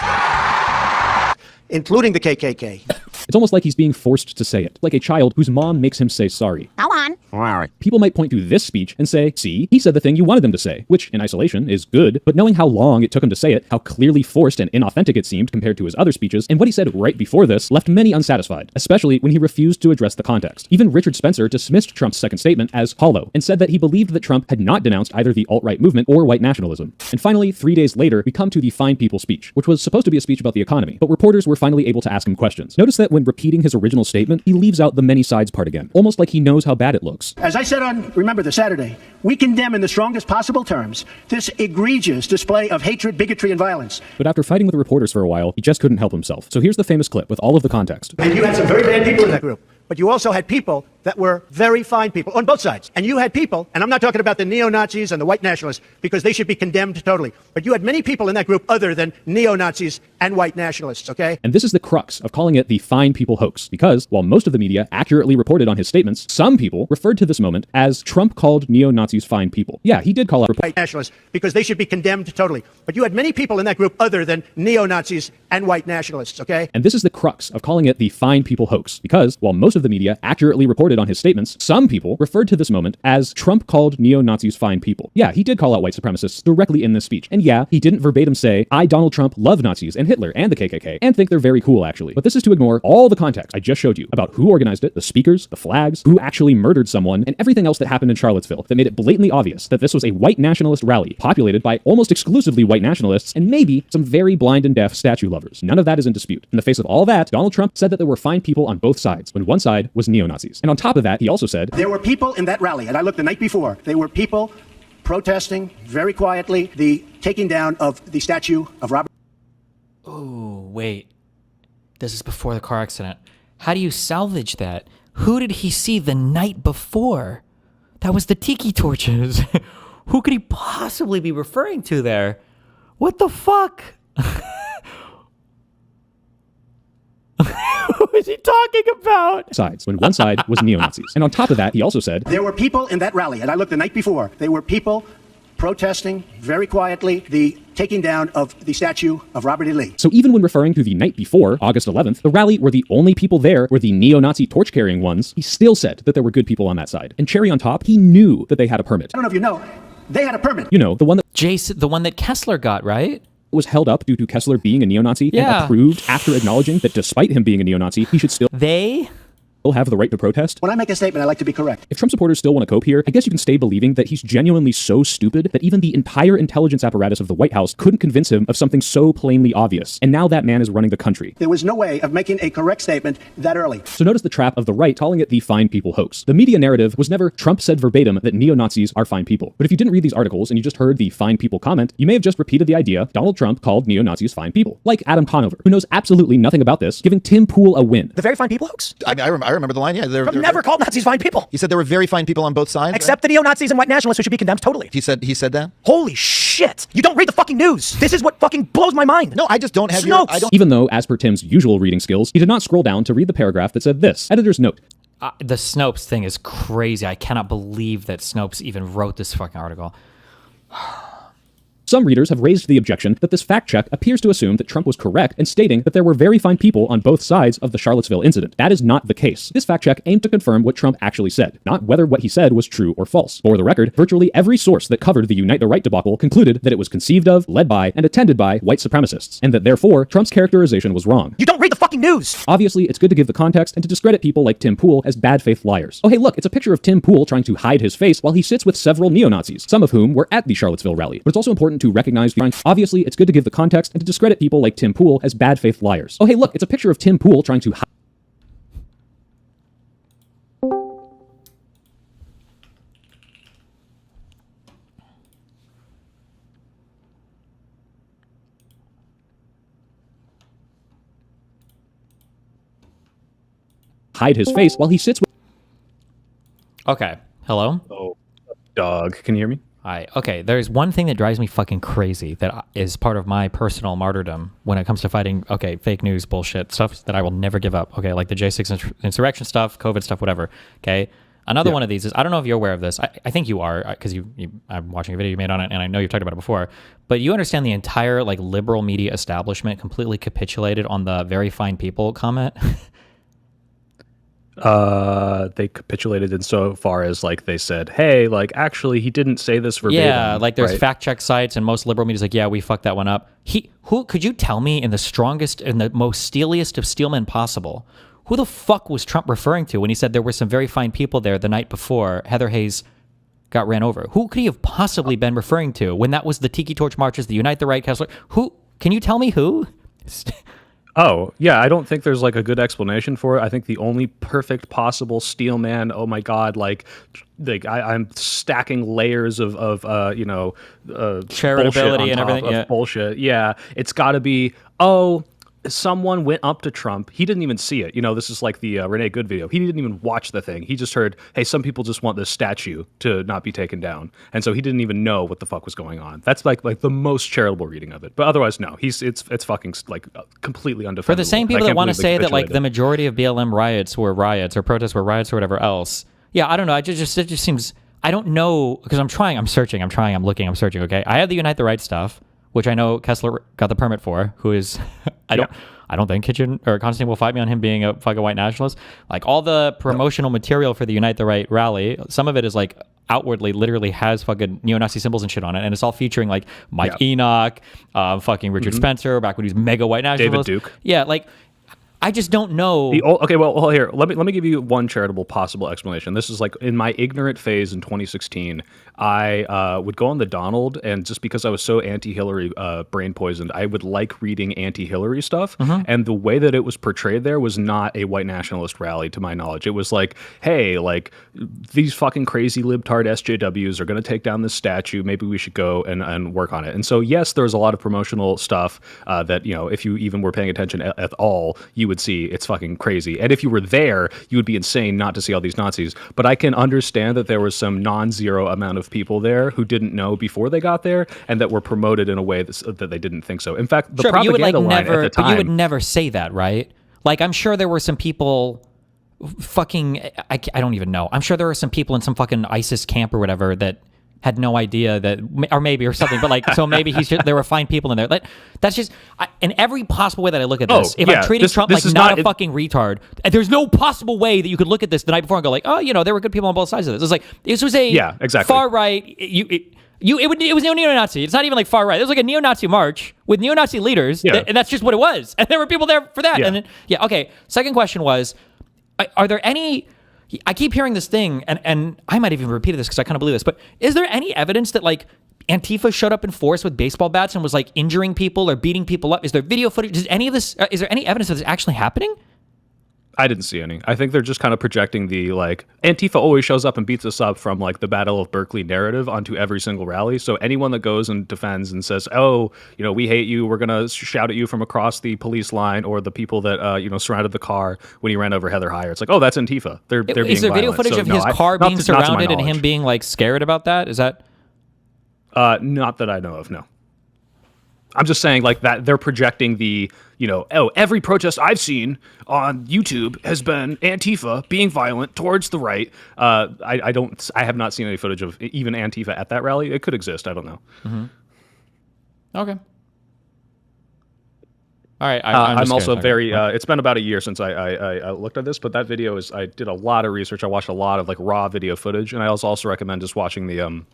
including the KKK. It's almost like he's being forced to say it, like a child whose mom makes him say sorry. Go on. Sorry. People might point to this speech and say, see, he said the thing you wanted them to say, which in isolation is good, but knowing how long it took him to say it, how clearly forced and inauthentic it seemed compared to his other speeches, and what he said right before this left many unsatisfied, especially when he refused to address the context. Even Richard Spencer dismissed Trump's second statement as hollow and said that he believed that Trump had not denounced either the alt-right movement or white nationalism. And finally, 3 days later, we come to the Fine People speech, which was supposed to be a speech about the economy, but reporters were finally able to ask him questions. Notice that when repeating his original statement, he leaves out the many sides part again, almost like he knows how bad it looks. As I said on, remember, the Saturday, we condemn in the strongest possible terms this egregious display of hatred, bigotry, and violence. But after fighting with the reporters for a while, he just couldn't help himself. So here's the famous clip with all of the context. And you had some very bad people in that group, but you also had people that were very fine people on both sides. And you had people, and I'm not talking about the neo-Nazis and the white nationalists, because they should be condemned totally, but you had many people in that group other than neo-Nazis and white nationalists, okay? And this is the crux of calling it the Fine People hoax, because while most of the media accurately reported on his statements, some people referred to this moment as Trump called neo-Nazis fine people. Yeah, he did call out white nationalists, because they should be condemned totally, but you had many people in that group other than neo-Nazis and white nationalists, okay? And this is the crux of calling it the Fine People hoax, because while most of the media accurately reported on his statements, some people referred to this moment as Trump called neo-Nazis fine people. Yeah, he did call out white supremacists directly in this speech. And yeah, he didn't verbatim say, I, Donald Trump, love Nazis and Hitler and the KKK, and think they're very cool actually. But this is to ignore all the context I just showed you about who organized it, the speakers, the flags, who actually murdered someone, and everything else that happened in Charlottesville that made it blatantly obvious that this was a white nationalist rally populated by almost exclusively white nationalists and maybe some very blind and deaf statue lovers. None of that is in dispute. In the face of all that, Donald Trump said that there were fine people on both sides, when one side was neo-Nazis. And on top of that, he also said, there were people in that rally, and I looked the night before, they were people protesting very quietly the taking down of the statue of Robert. Oh, wait. This is before the car accident. How do you salvage that? Who did he see the night before? That was the tiki torches. Who could he possibly be referring to there? What the fuck? Who is he talking about? Sides, when one side was neo-Nazis. And on top of that, he also said, there were people in that rally, and I looked the night before, they were people protesting very quietly the taking down of the statue of Robert E. Lee. So even when referring to the night before, August 11th, the rally where the only people there were the neo-Nazi torch-carrying ones, he still said that there were good people on that side. And cherry on top, he knew that they had a permit. I don't know if you know, they had a permit. You know, the one that Jason, the one that Kessler got, right? Was held up due to Kessler being a neo-Nazi and approved after acknowledging that despite him being a neo-Nazi, he should still... They have the right to protest? When I make a statement, I like to be correct. If Trump supporters still want to cope here, I guess you can stay believing that he's genuinely so stupid that even the entire intelligence apparatus of the White House couldn't convince him of something so plainly obvious. And now that man is running the country. There was no way of making a correct statement that early. So notice the trap of the right calling it the fine people hoax. The media narrative was never Trump said verbatim that neo-Nazis are fine people. But if you didn't read these articles and you just heard the fine people comment, you may have just repeated the idea Donald Trump called neo-Nazis fine people. Like Adam Conover, who knows absolutely nothing about this, giving Tim Pool a win. The very fine people hoax? I remember the line, yeah. I've never called Nazis fine people. He said there were very fine people on both sides? Except the neo-Nazis and white nationalists who should be condemned totally. He said that? Holy shit! You don't read the fucking news! This is what fucking blows my mind! No, I just don't have Even though, as per Tim's usual reading skills, he did not scroll down to read the paragraph that said this. Editor's note. The Snopes thing is crazy. I cannot believe that Snopes even wrote this fucking article. Some readers have raised the objection that this fact check appears to assume that Trump was correct in stating that there were very fine people on both sides of the Charlottesville incident. That is not the case. This fact check aimed to confirm what Trump actually said, not whether what he said was true or false. For the record, virtually every source that covered the Unite the Right debacle concluded that it was conceived of, led by, and attended by white supremacists, and that therefore Trump's characterization was wrong. You don't read the fucking news! Obviously, it's good to give the context and to discredit people like Tim Pool as bad faith liars. Oh hey look, it's a picture of Tim Pool trying to hide his face while he sits with several neo-Nazis, some of whom were at the Charlottesville rally. But it's also important to recognize the Obviously, it's good to give the context and to discredit people like Tim Pool as bad faith liars. Oh hey look, it's a picture of Tim Pool trying to hide his face while he sits with... Okay, hello? Oh, dog, can you hear me? Hi. Okay, there's one thing that drives me fucking crazy that is part of my personal martyrdom when it comes to fighting, fake news, bullshit, stuff that I will never give up, okay, like the J6 insurrection stuff, COVID stuff, whatever, okay? Another one of these is, I don't know if you're aware of this, I think you are, because I'm watching a video you made on it, and I know you've talked about it before, but you understand the entire, liberal media establishment completely capitulated on the very fine people comment? They capitulated insofar as they said, hey, actually he didn't say this verbatim. Yeah, there's fact check sites and most liberal media's yeah, we fucked that one up. Who could you tell me in the strongest and the most steeliest of steelmen possible, who the fuck was Trump referring to when he said there were some very fine people there the night before Heather Hayes got ran over? Who could he have possibly been referring to when that was the Tiki Torch marches, the Unite the Right Kessler? Who? Can you tell me who? Oh, yeah, I don't think there's a good explanation for it. I think the only perfect possible steel man, oh my God, I'm stacking layers of charitability and everything. Yeah. Bullshit. Yeah, it's got to be, someone went up to Trump. He didn't even see it. This is like the Renee Good video. He didn't even watch the thing. He just heard, hey, some people just want this statue to not be taken down. And so he didn't even know what the fuck was going on. That's like the most charitable reading of it. But otherwise, no, it's fucking completely undefendable. For the same people that want to say that the majority of BLM riots were riots or protests were riots or whatever else. Yeah, I don't know. It just seems, I don't know, because I'm searching, I'm looking, I'm searching, okay? I have the Unite the Right stuff, which I know Kessler got the permit for, who is, I don't think Kitchen or Constantine will fight me on him being a fucking white nationalist. All the promotional material for the Unite the Right rally, some of it is outwardly literally has fucking neo-Nazi symbols and shit on it, and it's all featuring Mike Enoch, fucking Richard Spencer, back when he was mega white nationalist. David Duke. Yeah, I just don't know. Here, let me give you one charitable possible explanation. This is in my ignorant phase in 2016, I would go on the Donald, and just because I was so anti-Hillary brain poisoned, I would reading anti-Hillary stuff, and the way that it was portrayed there was not a white nationalist rally, to my knowledge. It was hey, these fucking crazy libtard SJWs are going to take down this statue, maybe we should go and work on it. And so yes, there's a lot of promotional stuff that, if you even were paying attention at all, you would see it's fucking crazy. And if you were there, you would be insane not to see all these Nazis. But I can understand that there was some non-zero amount of people there who didn't know before they got there, and that were promoted in a way that they didn't think so. In fact, the propaganda line at the time... But you would never say that, right? I'm sure there were some people fucking... I don't even know. I'm sure there were some people in some fucking ISIS camp or whatever that had no idea that, or something, but so maybe there were fine people in there. That's just, in every possible way that I look at this, I'm treating Trump not a fucking retard, there's no possible way that you could look at this the night before and go there were good people on both sides of this. It's this was a far right, it was neo-Nazi. It's not even far right. It was a neo-Nazi march with neo-Nazi leaders, and that's just what it was. And there were people there for that. Yeah. And then, okay. Second question was, are there any? I keep hearing this thing, and I might even repeat this because I kind of believe this. But is there any evidence that like Antifa showed up in force with baseball bats and was like injuring people or beating people up? Is there video footage? Is any of this? Is there any evidence that it's actually happening? I didn't see any. I think they're just kind of projecting the like Antifa always shows up and beats us up from like the Battle of Berkeley narrative onto every single rally. So anyone that goes and defends and says, "Oh, you know, we hate you. We're gonna shout at you from across the police line," or the people that you know surrounded the car when he ran over Heather Heyer, it's like, "Oh, that's Antifa. They're being Is there violent." video footage So, of no, his car being not to my surrounded and him knowledge. being like scared about that? Is that? Not that I know of. No. I'm just saying like that they're projecting the, you know, oh, every protest I've seen on YouTube has been Antifa being violent towards the right. I have not seen any footage of even Antifa at that rally. It could exist. I don't know. Mm-hmm. Okay. All right. I'm also very, it's been about a year since I looked at this, but that video I did a lot of research. I watched a lot of like raw video footage, and I also recommend just watching the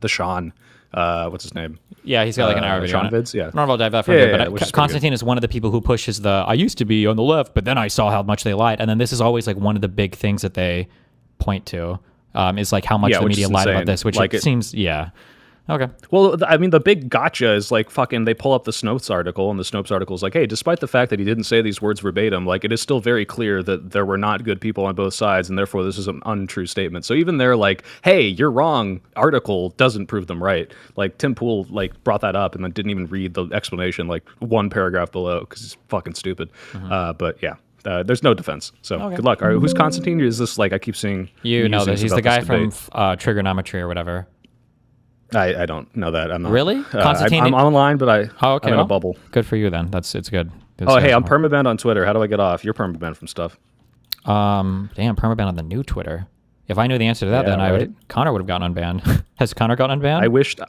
Sean, what's his name? Yeah, he's got like an hour video Sean on it. vids. Yeah. I don't know if I'll dive that far, but Constantine is one of the people who pushes I used to be on the left, but then I saw how much they lied. And then this is always like one of the big things that they point to is like how much the media lied about this, which like it seems, yeah. Okay. Well, I mean, the big gotcha is like fucking they pull up the Snopes article, and the Snopes article is like, hey, despite the fact that he didn't say these words verbatim, like it is still very clear that there were not good people on both sides, and therefore this is an untrue statement. So even their like, hey, you're wrong article doesn't prove them right. Like Tim Pool like brought that up and then didn't even read the explanation like one paragraph below because he's fucking stupid. But yeah. There's no defense, so good luck. All right, who's Constantine? Is this like I keep seeing? You know that he's the guy from trigonometry or whatever. I don't know that. I'm not really. Constantine, I'm online, but I'm in a bubble. Good for you then. It's good. Oh hey, I'm permabanned on Twitter. How do I get off? You're permabanned from stuff. Damn, permabanned on the new Twitter. If I knew the answer to that, then Connor would have gotten unbanned. Has Connor gotten unbanned? I wished.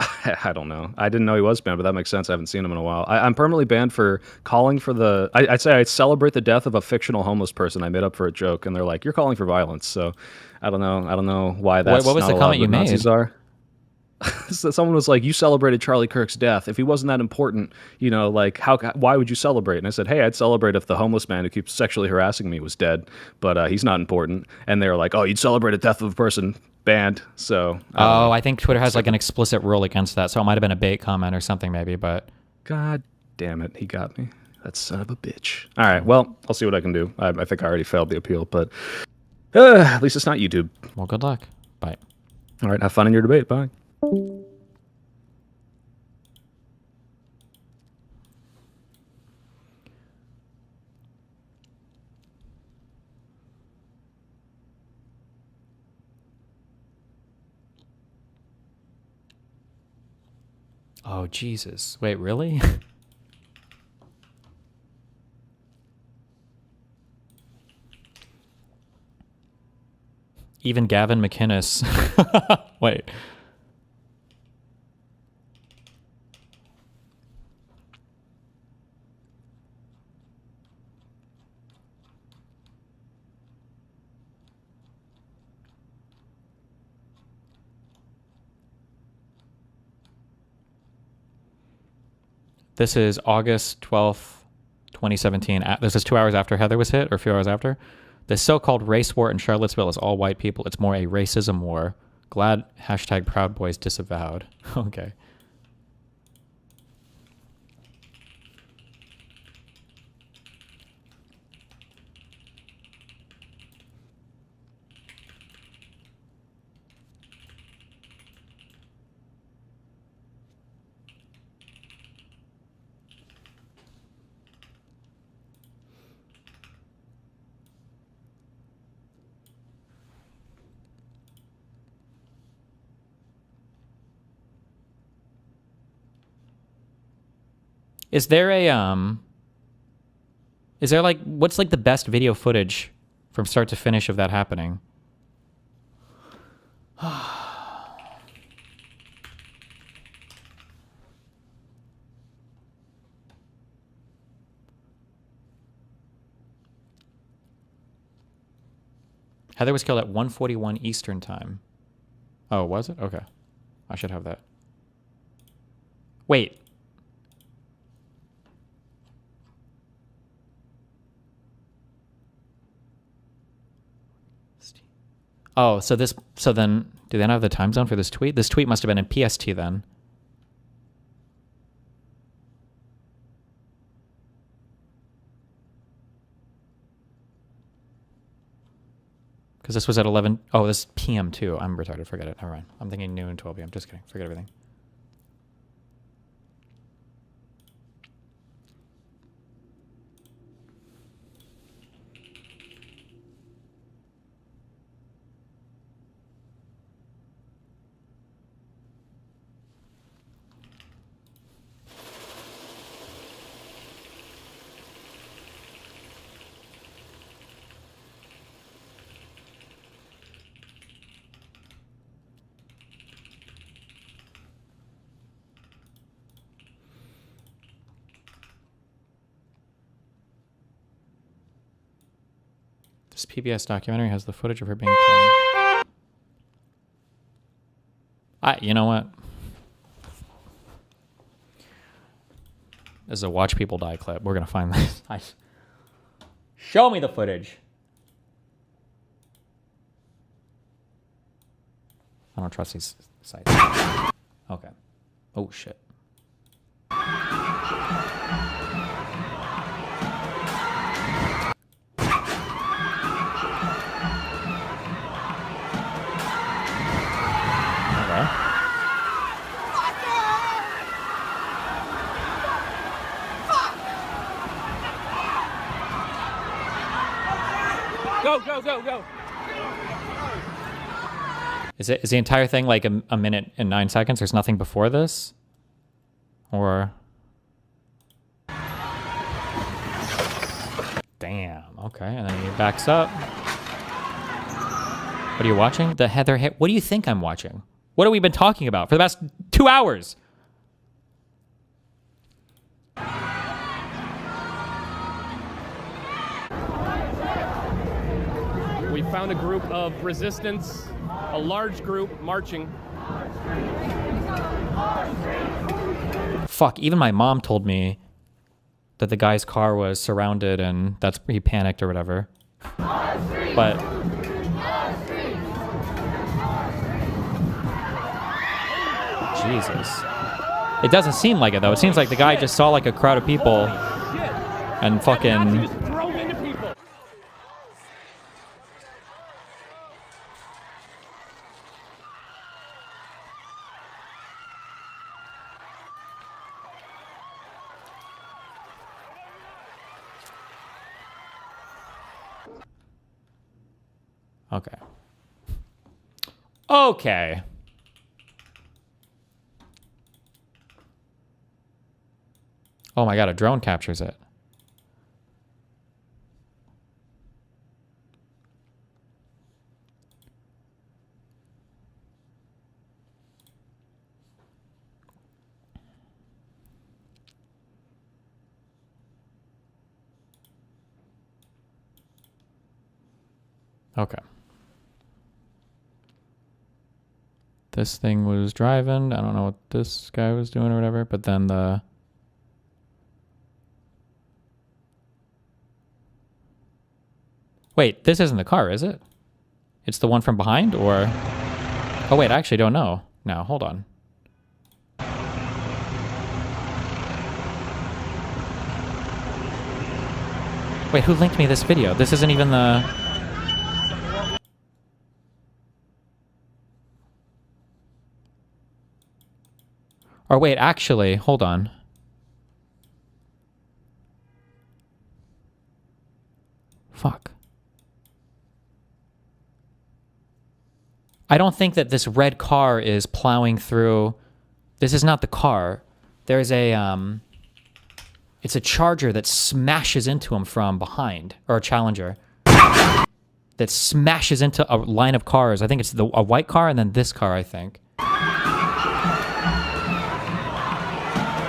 I don't know. I didn't know he was banned, but that makes sense. I haven't seen him in a while. I'm permanently banned for calling for the. I'd say I celebrate the death of a fictional homeless person I made up for a joke, and they're like, "You're calling for violence." So I don't know. I don't know why that's. What was not the comment you made? Nazis are. So someone was like, "You celebrated Charlie Kirk's death. If he wasn't that important, you know, like why would you celebrate?" And I said, "Hey, I'd celebrate if the homeless man who keeps sexually harassing me was dead, but he's not important." And they were like, "Oh, you'd celebrate the death of a person." Banned. So I think Twitter has like an explicit rule against that, so it might have been a bait comment or something maybe, but God damn it, he got me. That son of a bitch. All right, well, I'll see what I can do. I think I already failed the appeal, but at least it's not YouTube. Well, good luck. Bye. All right, have fun in your debate. Bye. Oh, Jesus. Wait, really? Even Gavin McInnes. Wait. This is August 12th, 2017. This is 2 hours after Heather was hit, or a few hours after. The so-called race war in Charlottesville is all white people. It's more a racism war. Glad hashtag Proud Boys disavowed. Okay. Is there like, what's like the best video footage from start to finish of that happening? Heather was killed at 1:41 Eastern time. Oh, was it? Okay. I should have that. Wait. Oh, so then, do they not have the time zone for this tweet? This tweet must have been in PST then. Because this was at 11. Oh, this is PM too. I'm retarded. Forget it. Never mind. I'm thinking noon, 12 p.m. Just kidding. Forget everything. This PBS documentary has the footage of her being killed. You know what? This is a watch people die clip. We're gonna find this. Show me the footage. I don't trust these sites. Okay. Oh shit. Go, go, go, go. Is the entire thing like a minute and 9 seconds? There's nothing before this? Or... Damn, okay, and then he backs up. What are you watching? The Heather... What do you think I'm watching? What have we been talking about for the past 2 hours? We found a group of resistance, a large group marching. Fuck, even my mom told me that the guy's car was surrounded and that's he panicked or whatever. But Jesus. It doesn't seem like it though. It seems like the guy just saw like a crowd of people and fucking Okay. Okay. Oh my god, a drone captures it. Okay. This thing was driving. I don't know what this guy was doing or whatever, but then the... Wait, this isn't the car, is it? It's the one from behind, or... Oh wait, I actually don't know. Now, hold on. Wait, who linked me this video? This isn't even the... Or wait, actually, hold on. Fuck. I don't think that this red car is plowing through. This is not the car. There's a, it's a Charger that smashes into him from behind, or a Challenger. That smashes into a line of cars. I think it's a white car and then this car, I think.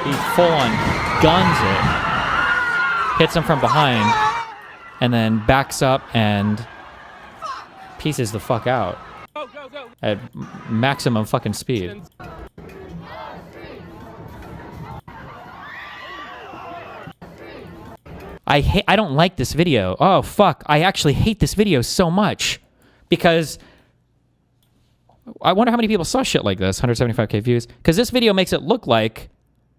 He full-on guns it, hits him from behind, and then backs up and pieces the fuck out at maximum fucking speed. I don't like this video. Oh fuck, I actually hate this video so much because I wonder how many people saw shit like this, 175K views. Because this video makes it look like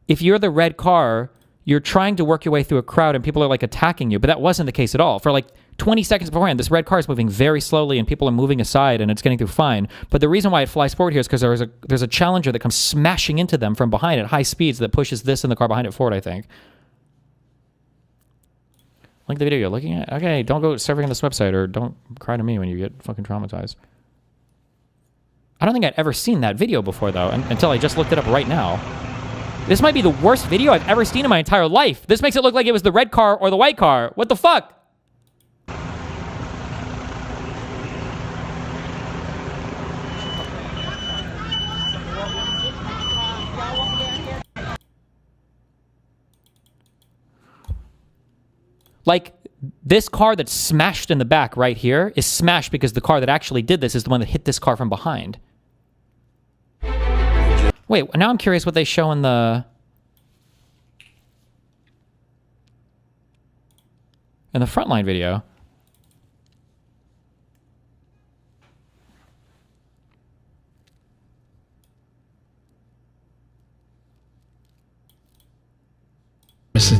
if you're the red car, you're trying to work your way through a crowd and people are like attacking you. But that wasn't the case at all. For like 20 seconds beforehand, this red car is moving very slowly and people are moving aside and it's getting through fine. But the reason why it flies forward here is because there's a challenger that comes smashing into them from behind at high speeds that pushes this and the car behind it forward, I think. Link the video you're looking at. Okay, don't go surfing on this website or don't cry to me when you get fucking traumatized. I don't think I'd ever seen that video before, though, until I just looked it up right now. This might be the worst video I've ever seen in my entire life. This makes it look like it was the red car or the white car. What the fuck? Like, this car that's smashed in the back right here is smashed because the car that actually did this is the one that hit this car from behind. Wait, now I'm curious what they show in the Frontline video.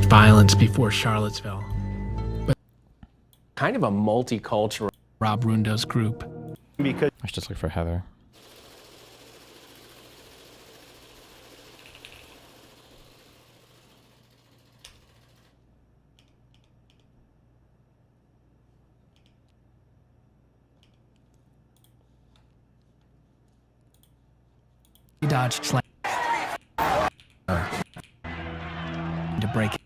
Violence before Charlottesville. But kind of a multicultural Rob Rundo's group. Because I should just look for Heather. He dodged slam to break it.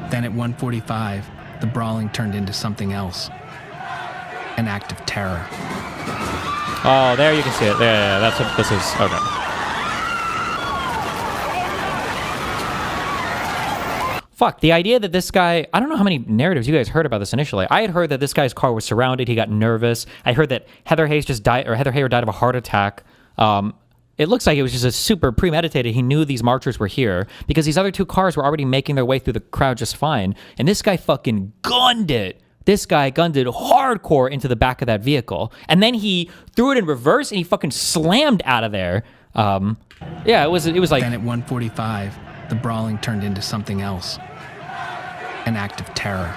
Then at 1:45, the brawling turned into something else. An act of terror. Oh, there you can see it. Yeah, that's what this is. Okay. Fuck, the idea that this guy... I don't know how many narratives you guys heard about this initially. I had heard that this guy's car was surrounded. He got nervous. I heard that Heather Hayes just died, or Heather Hayer died of a heart attack. It looks like it was just a super premeditated. He knew these marchers were here because these other two cars were already making their way through the crowd just fine. And this guy fucking gunned it. This guy gunned it hardcore into the back of that vehicle. And then he threw it in reverse and he fucking slammed out of there. Yeah, it was like... Then at 1:45, the brawling turned into something else. An act of terror.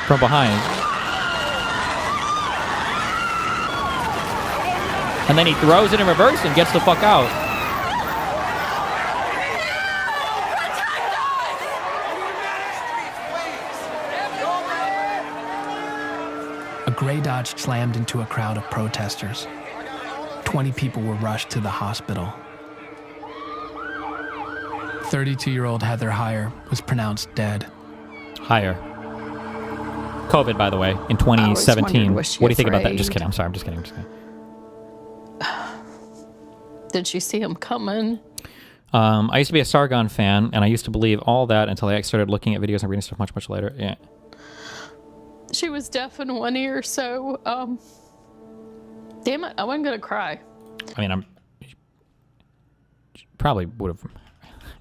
From behind. And then he throws it in reverse and gets the fuck out. A gray Dodge slammed into a crowd of protesters. 20 people were rushed to the hospital. 32-year-old Heather Hayer was pronounced dead. Hayer. COVID, by the way, in 2017. What do you think about that? Just kidding. I'm sorry. I'm just kidding. Did you see him coming? I used to be a Sargon fan, and I used to believe all that until I started looking at videos and reading stuff much, much later. Yeah. She was deaf in one ear, so, damn it, I wasn't gonna cry. I mean, probably would have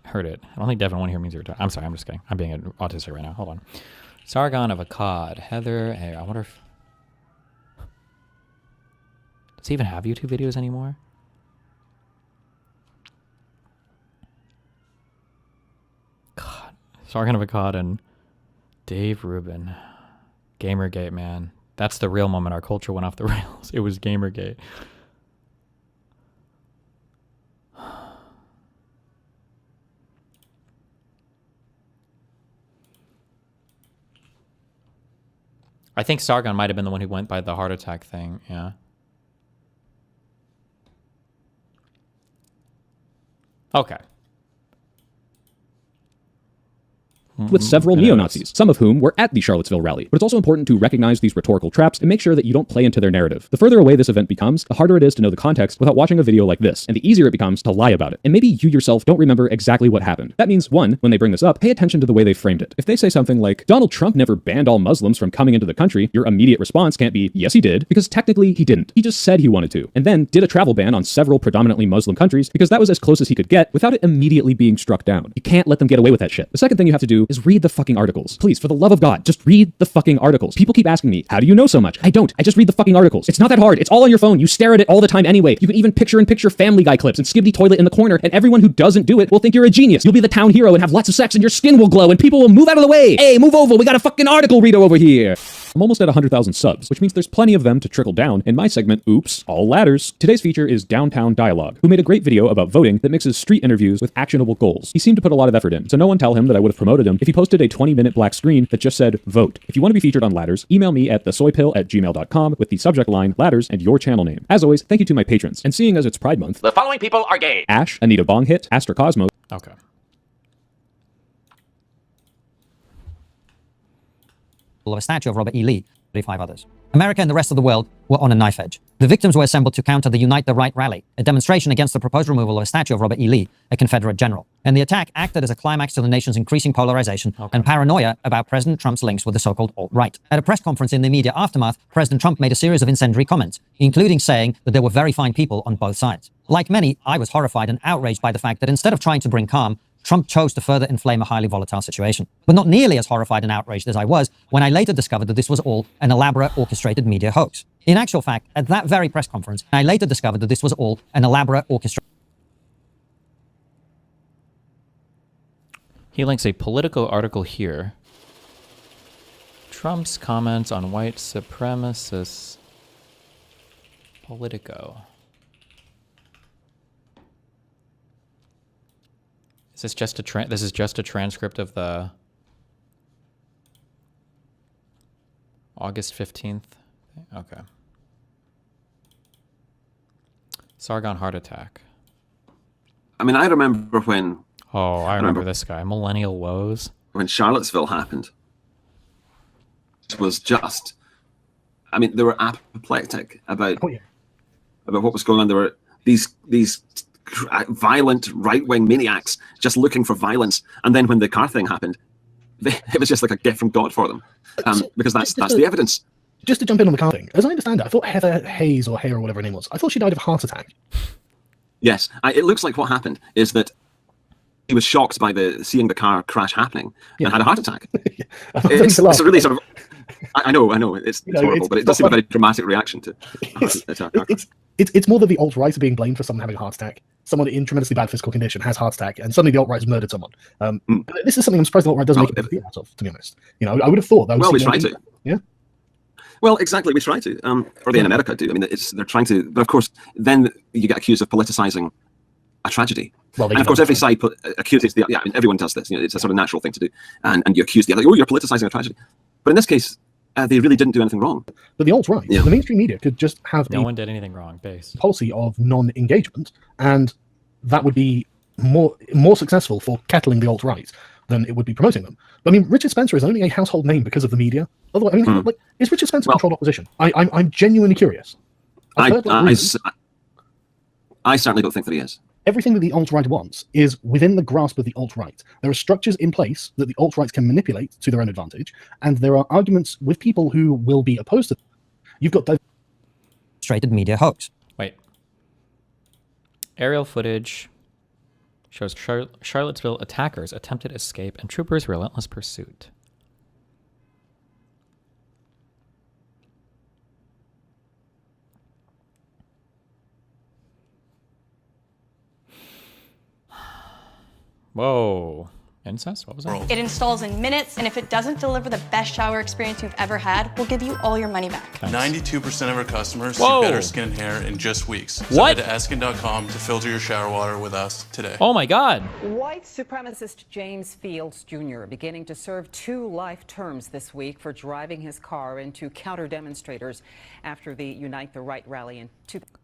heard it. I don't think deaf in one ear means you're retarded. I'm sorry, I'm just kidding. I'm being autistic right now. Hold on. Sargon of Akkad. Heather. Hey, I wonder if... Does he even have YouTube videos anymore? God. Sargon of Akkad and Dave Rubin. Gamergate, man. That's the real moment our culture went off the rails. It was Gamergate. I think Sargon might have been the one who went by the heart attack thing, yeah. Okay. With several neo-Nazis, some of whom were at the Charlottesville rally. But it's also important to recognize these rhetorical traps and make sure that you don't play into their narrative. The further away this event becomes, the harder it is to know the context without watching a video like this, and the easier it becomes to lie about it. And maybe you yourself don't remember exactly what happened. That means, one, when they bring this up, pay attention to the way they framed it. If they say something like, Donald Trump never banned all Muslims from coming into the country, your immediate response can't be, yes he did, because technically he didn't. He just said he wanted to, and then did a travel ban on several predominantly Muslim countries because that was as close as he could get without it immediately being struck down. You can't let them get away with that shit. The second thing you have to do do is read the fucking articles. Please, for the love of God, just read the fucking articles. People keep asking me, how do you know so much? I don't. I just read the fucking articles. It's not that hard. It's all on your phone. You stare at it all the time anyway. You can even picture-in-picture Family Guy clips and Skibidi Toilet in the corner, and everyone who doesn't do it will think you're a genius. You'll be the town hero and have lots of sex and your skin will glow and people will move out of the way. Hey, move over. We got a fucking article reader over here. I'm almost at 100,000 subs, which means there's plenty of them to trickle down in my segment, Oops, All Ladders. Today's feature is Downtown Dialogue, who made a great video about voting that mixes street interviews with actionable goals. He seemed to put a lot of effort in, so no one tell him that I would have promoted him if he posted a 20-minute black screen that just said, vote. If you want to be featured on Ladders, email me at thesoypill@gmail.com with the subject line, Ladders, and your channel name. As always, thank you to my patrons. And seeing as it's Pride Month, The following people are gay. Ash, Anita Bonghit, Astra Cosmos. Okay. Of a statue of Robert E. Lee, 35 others. America and the rest of the world were on a knife edge. The victims were assembled to counter the Unite the Right rally, a demonstration against the proposed removal of a statue of Robert E. Lee, a Confederate general. And the attack acted as a climax to the nation's increasing polarization and paranoia about President Trump's links with the so-called alt-right. At a press conference in the immediate aftermath, President Trump made a series of incendiary comments, including saying that there were very fine people on both sides. Like many, I was horrified and outraged by the fact that instead of trying to bring calm, Trump chose to further inflame a highly volatile situation. But not nearly as horrified and outraged as I was when I later discovered that this was all an elaborate, orchestrated media hoax. In actual fact, at that very press conference, I later discovered that this was all an elaborate, orchestrated... He links a Politico article here. Trump's comments on white supremacists. Politico. Is this just a this is just a transcript of the August 15th? Okay. Sargon heart attack. I mean, I remember when... Oh, I remember this guy. Millennial Woes. When Charlottesville happened. It was just... I mean, they were apoplectic about what was going on. There were these violent right-wing maniacs just looking for violence. And then when the car thing happened, it was just like a gift from God for them. Because that's the evidence. Just to jump in on the car thing, as I understand it, I thought Heather Hayes or Hay or whatever her name was, I thought she died of a heart attack. Yes, it looks like what happened is that he was shocked by seeing the car crash happening and had a heart attack. It's a really sort of... I know, it's horrible, but it does seem a very dramatic reaction to a car crash. It's more that the alt-right are being blamed for someone having a heart attack. Someone in tremendously bad physical condition has a heart attack, and suddenly the alt-right has murdered someone. This is something I'm surprised the alt-right doesn't make a big deal out of, to be honest. You know, I would have thought that. Well, we try to. Yeah. Well, exactly, we try to. Or they in America do. I mean, they're trying to. But of course, then you get accused of politicizing a tragedy. Well, and of course, every side accuses the. Yeah, I mean, everyone does this. You know, it's a sort of natural thing to do, and you accuse the other. Oh, you're politicizing a tragedy. But in this case, they really didn't do anything wrong. But the alt-right, the mainstream media could just have no one did anything wrong. Base policy of non-engagement, and that would be more successful for kettling the alt-right than it would be promoting them. But, I mean, Richard Spencer is only a household name because of the media. Otherwise, I mean, like, is Richard Spencer controlled opposition? I'm genuinely curious. I certainly don't think that he is. Everything that the alt-right wants is within the grasp of the alt-right. There are structures in place that the alt-rights can manipulate to their own advantage, and there are arguments with people who will be opposed to them. You've got demonstrated media hoax. Wait. Aerial footage shows Charlottesville attackers attempted escape and troopers' relentless pursuit. Whoa. Incest? What was that? It installs in minutes, and if it doesn't deliver the best shower experience you've ever had, we'll give you all your money back. 92% of our customers see Whoa. better skin and hair in just weeks. So What? head to askin.com to filter your shower water with us today. Oh my God. White supremacist James Fields Jr. beginning to serve 2 life terms this week for driving his car into counter-demonstrators after the Unite the Right rally in 2000.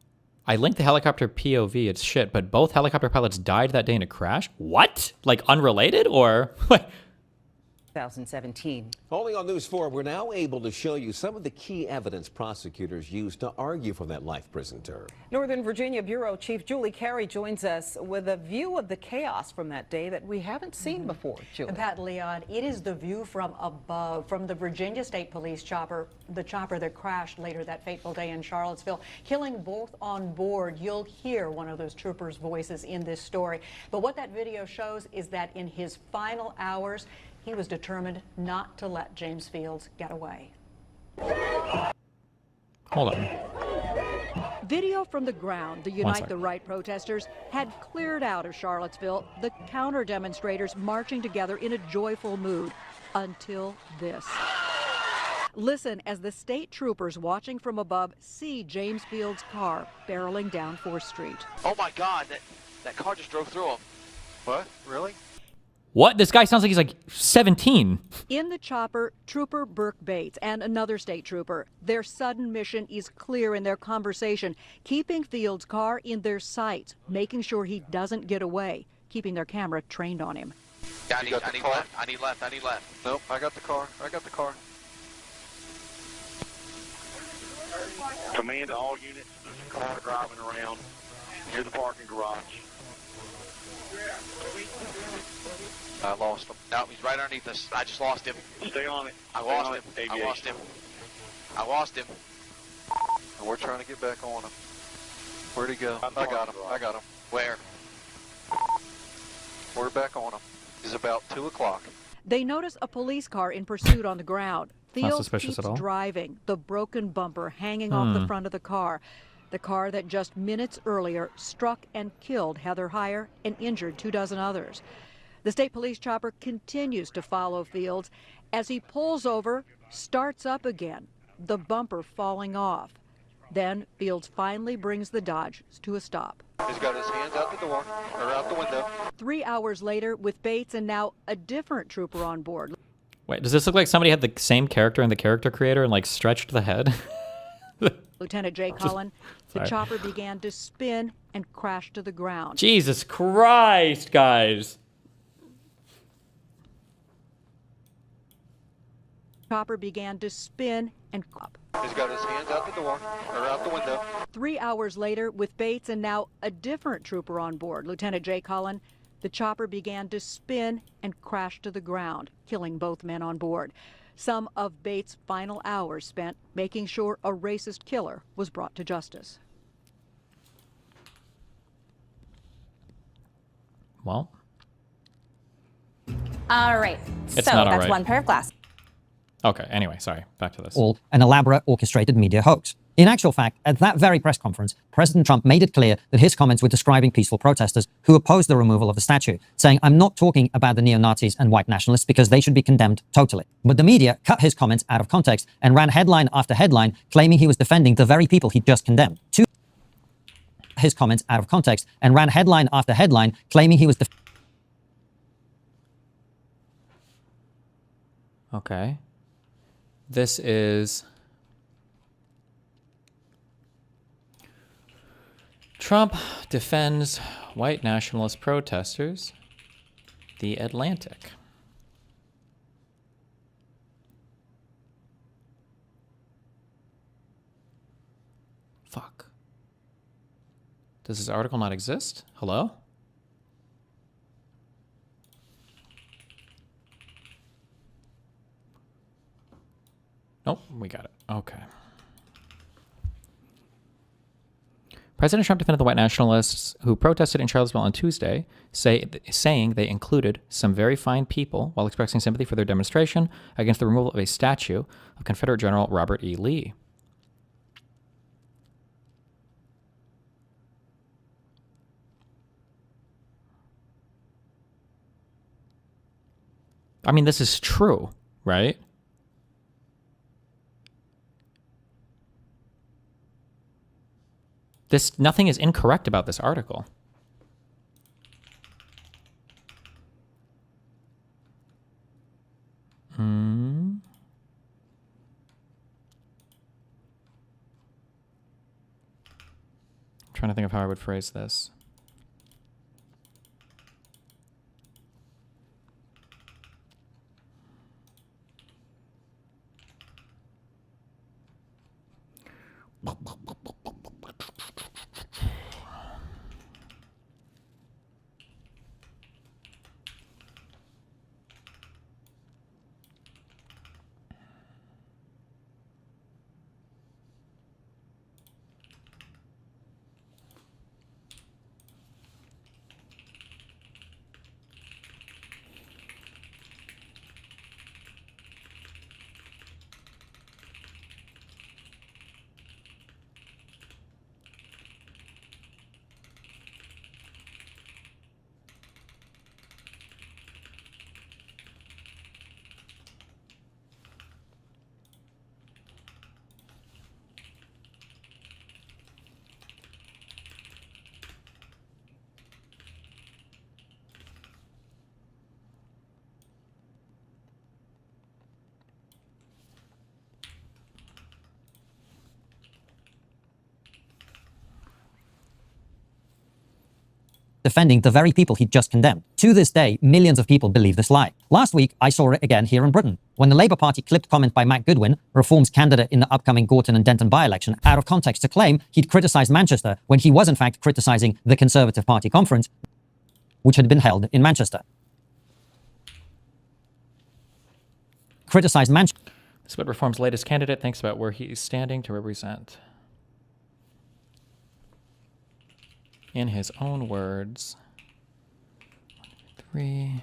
I linked the helicopter POV. It's shit, but both helicopter pilots died that day in a crash? What? Like unrelated or? 2017. Only on News 4, we're now able to show you some of the key evidence prosecutors used to argue for that life prison term. Northern Virginia Bureau Chief Julie Carey joins us with a view of the chaos from that day that we haven't seen before. Julie. Pat Leon, it is the view from above, from the Virginia State Police chopper, the chopper that crashed later that fateful day in Charlottesville, killing both on board. You'll hear one of those troopers' voices in this story. But what that video shows is that in his final hours, he was determined not to let James Fields get away. Hold on. Video from the ground, the One Unite sec. the Right protesters had cleared out of Charlottesville, the counter demonstrators marching together in a joyful mood until this. Listen as the state troopers watching from above see James Fields' car barreling down 4th Street. Oh my God, that car just drove through him. What? Really? What? This guy sounds like he's like 17. In the chopper, Trooper Burke Bates and another state trooper. Their sudden mission is clear in their conversation, keeping Fields' car in their sights, making sure he doesn't get away, keeping their camera trained on him. Yeah, I need left. I need left. I need left. Nope, I got the car. I got the car. Command all units, there's a car driving around near the parking garage. I lost him. No, he's right underneath us. I just lost him. Stay on it. I lost him. I lost him. I lost him. And we're trying to get back on him. Where'd he go? I got him. I got him. Where? We're back on him. It's about 2 o'clock. They notice a police car in pursuit on the ground. Not Fields suspicious keeps at all. driving, the broken bumper hanging off the front of the car that just minutes earlier struck and killed Heather Heyer and injured 24 others. The state police chopper continues to follow Fields as he pulls over, starts up again, the bumper falling off. Then Fields finally brings the Dodge to a stop. He's got his hands out the door, or out the window. 3 hours later, with Bates and now a different trooper on board. Wait, does this look like somebody had the same character in the character creator and like stretched the head? Lieutenant Jay Cullen, the sorry. chopper began to spin and crash to the ground. Jesus Christ, guys. Chopper began to spin and up. He's got his hands out the door, or out the window. 3 hours later, with Bates and now a different trooper on board, Lieutenant Jay Cullen, the chopper began to spin and crash to the ground, killing both men on board. Some of Bates' final hours spent making sure a racist killer was brought to justice. Well, all right. It's so not all that's right. one pair of glasses. okay, anyway, sorry. Back to this. All an elaborate orchestrated media hoax. In actual fact, at that very press conference, President Trump made it clear that his comments were describing peaceful protesters who opposed the removal of the statue, saying, "I'm not talking about the neo-Nazis and white nationalists because they should be condemned totally." But the media cut his comments out of context and ran headline after headline claiming he was defending the very people he just condemned. His comments out of context and ran headline after headline claiming he was Okay. This is Trump defends white nationalist protesters. The Atlantic. Fuck. Does this article not exist? Hello? Nope, we got it. Okay. President Trump defended the white nationalists who protested in Charlottesville on Tuesday, saying they included some very fine people while expressing sympathy for their demonstration against the removal of a statue of Confederate General Robert E. Lee. I mean, this is true, right? Nothing is incorrect about this article. I'm trying to think of how I would phrase this. defending the very people he'd just condemned. To this day, millions of people believe this lie. Last week, I saw it again here in Britain, when the Labour Party clipped comment by Matt Goodwin, Reform's candidate in the upcoming Gorton and Denton by-election, out of context to claim he'd criticised Manchester when he was in fact criticising the Conservative Party conference, which had been held in Manchester. Criticised Manchester. This is what Reform's latest candidate thinks about where he's standing to represent. In his own words. 3.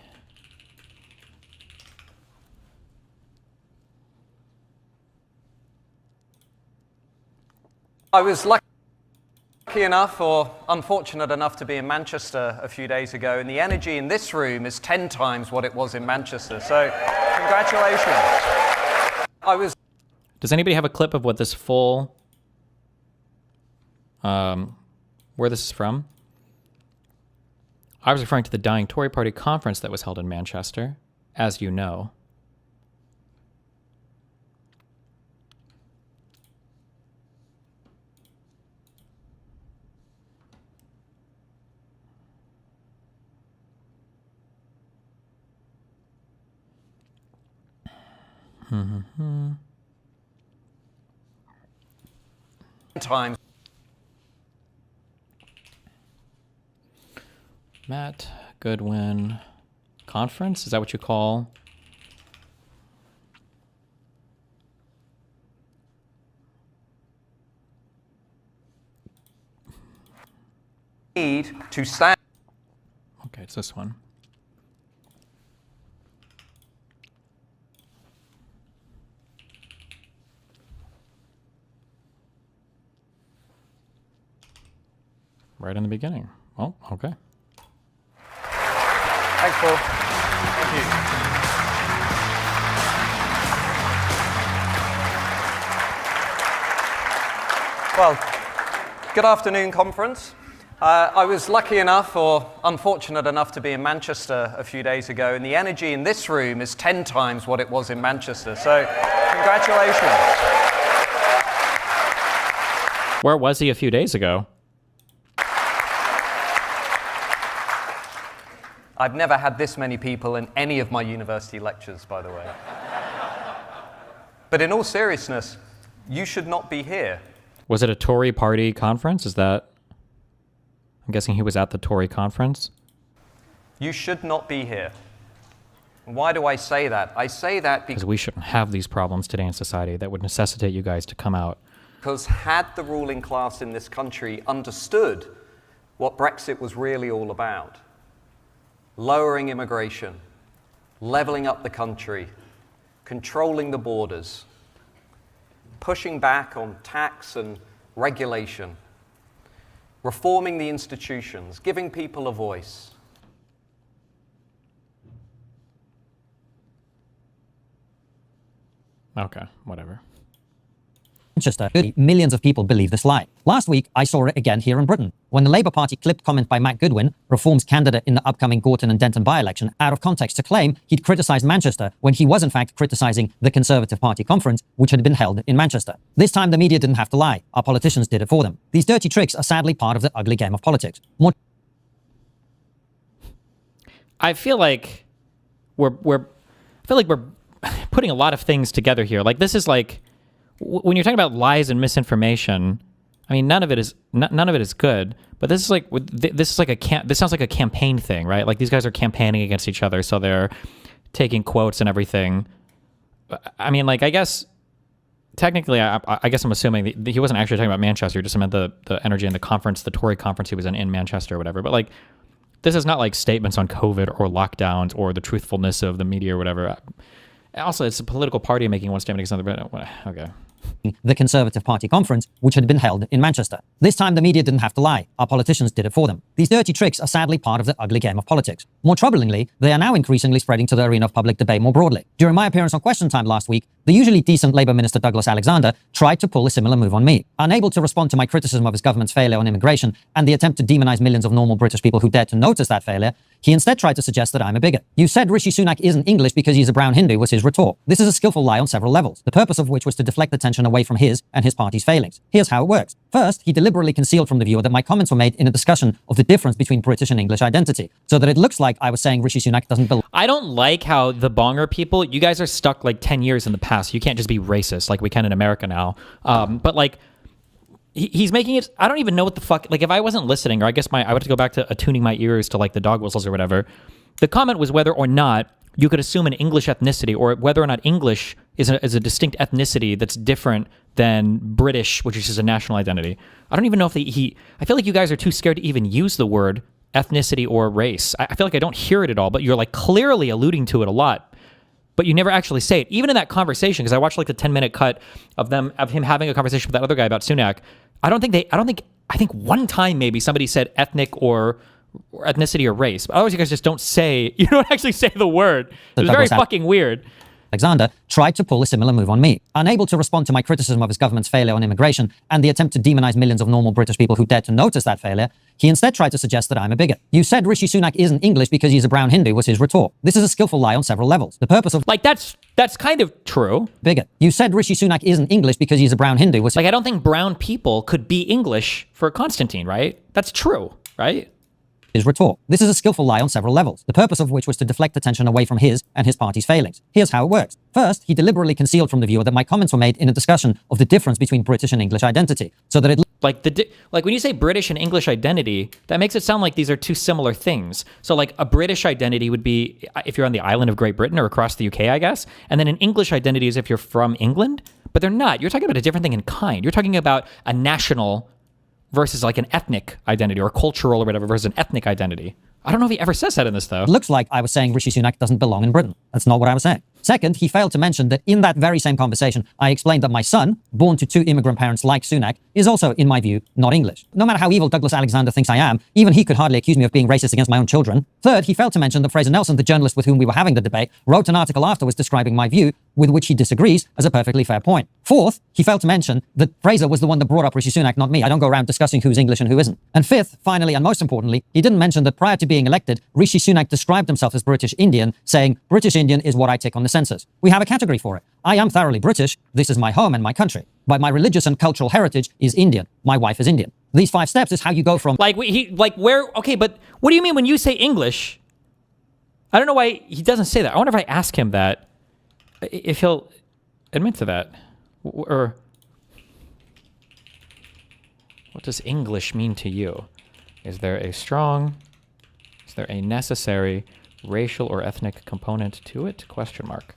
I was lucky enough or unfortunate enough to be in Manchester a few days ago, and the energy in this room is 10 times what it was in Manchester. So, congratulations. Does anybody have a clip of what this full, where this is from? I was referring to the Dying Tory Party conference that was held in Manchester, as you know. Times. Matt Goodwin conference? Is that what you call? Need to stand. Okay, it's this one. Right in the beginning. Oh, okay. Thanks, Paul. Thank you. Well, good afternoon, conference. I was lucky enough or unfortunate enough to be in Manchester a few days ago, and the energy in this room is 10 times what it was in Manchester. So, congratulations. Where was he a few days ago? I've never had this many people in any of my university lectures, by the way. But in all seriousness, you should not be here. Was it a Tory party conference? Is that... I'm guessing he was at the Tory conference? You should not be here. Why do I say that? I say that because we shouldn't have these problems today in society that would necessitate you guys to come out. Because had the ruling class in this country understood what Brexit was really all about, lowering immigration, leveling up the country, controlling the borders, pushing back on tax and regulation, reforming the institutions, giving people a voice. Okay, whatever. Manchester, millions of people believe this lie. Last week, I saw it again here in Britain, when the Labour Party clipped comment by Matt Goodwin, Reform's candidate in the upcoming Gorton and Denton by-election, out of context to claim he'd criticised Manchester when he was in fact criticising the Conservative Party conference, which had been held in Manchester. This time, the media didn't have to lie. Our politicians did it for them. These dirty tricks are sadly part of the ugly game of politics. I feel like we're putting a lot of things together here. Like, this is like, when you're talking about lies and misinformation, I mean, none of it is good. But this is like this sounds like a campaign thing, right? Like, these guys are campaigning against each other, so they're taking quotes and everything. I mean, like, I guess technically, I guess I'm assuming that he wasn't actually talking about Manchester. He just meant the energy in the conference, the Tory conference he was in Manchester or whatever. But like, this is not like statements on COVID or lockdowns or the truthfulness of the media or whatever. Also, it's a political party making one statement against another. Okay. The Conservative Party conference, which had been held in Manchester. This time, the media didn't have to lie. Our politicians did it for them. These dirty tricks are sadly part of the ugly game of politics. More troublingly, they are now increasingly spreading to the arena of public debate more broadly. During my appearance on Question Time last week, the usually decent Labour Minister Douglas Alexander tried to pull a similar move on me. Unable to respond to my criticism of his government's failure on immigration and the attempt to demonise millions of normal British people who dared to notice that failure, He instead tried to suggest that I'm a bigot. You said Rishi Sunak isn't English because he's a brown Hindu was his retort. This is a skillful lie on several levels, the purpose of which was to deflect attention away from his and his party's failings. Here's how it works. First, he deliberately concealed from the viewer that my comments were made in a discussion of the difference between British and English identity, so that it looks like I was saying Rishi Sunak doesn't belong. I don't like how the Bonger people, you guys are stuck like 10 years in the past. You can't just be racist like we can in America now. But like, he's making it, I don't even know what the fuck, like if I wasn't listening, or I guess I would have to go back to attuning my ears to like the dog whistles or whatever. The comment was whether or not you could assume an English ethnicity, or whether or not English is a distinct ethnicity that's different than British, which is just a national identity. I don't even know if I feel like you guys are too scared to even use the word ethnicity or race. I feel like I don't hear it at all, but you're like clearly alluding to it a lot, but you never actually say it. Even in that conversation, because I watched like the 10-minute cut of him having a conversation with that other guy about Sunak. I think one time maybe somebody said ethnic or ethnicity or race, but otherwise you guys just you don't actually say the word. It was very fucking weird. Alexander tried to pull a similar move on me. Unable to respond to my criticism of his government's failure on immigration and the attempt to demonize millions of normal British people who dared to notice that failure, he instead tried to suggest that I'm a bigot. You said Rishi Sunak isn't English because he's a brown Hindu was his retort. This is a skillful lie on several levels. The purpose of... Like, that's kind of true. Bigot. You said Rishi Sunak isn't English because he's a brown Hindu was... Like, I don't think brown people could be English for Constantine, right? That's true, right? His retort. This is a skillful lie on several levels, the purpose of which was to deflect attention away from his and his party's failings. Here's how it works. First, he deliberately concealed from the viewer that my comments were made in a discussion of the difference between British and English identity, so that it... Like when you say British and English identity, that makes it sound like these are two similar things. So like a British identity would be if you're on the island of Great Britain or across the UK, I guess. And then an English identity is if you're from England, but they're not. You're talking about a different thing in kind. You're talking about a national versus like an ethnic identity, or cultural or whatever versus an ethnic identity. I don't know if he ever says that in this, though. It looks like I was saying Rishi Sunak doesn't belong in Britain. That's not what I was saying. Second, he failed to mention that in that very same conversation, I explained that my son, born to two immigrant parents like Sunak, is also, in my view, not English. No matter how evil Douglas Alexander thinks I am, even he could hardly accuse me of being racist against my own children. Third, he failed to mention that Fraser Nelson, the journalist with whom we were having the debate, wrote an article afterwards describing my view, with which he disagrees, as a perfectly fair point. Fourth, he failed to mention that Fraser was the one that brought up Rishi Sunak, not me. I don't go around discussing who's English and who isn't. And fifth, finally, and most importantly, he didn't mention that prior to being elected, Rishi Sunak described himself as British Indian, saying, British Indian is what I tick on the census. We have a category for it. I am thoroughly British. This is my home and my country. But my religious and cultural heritage is Indian. My wife is Indian. These 5 steps is how you go from... Okay, but what do you mean when you say English? I don't know why he doesn't say that. I wonder if I ask him that, if he'll admit to that. Or what does English mean to you? Is there a necessary racial or ethnic component to it? Question mark.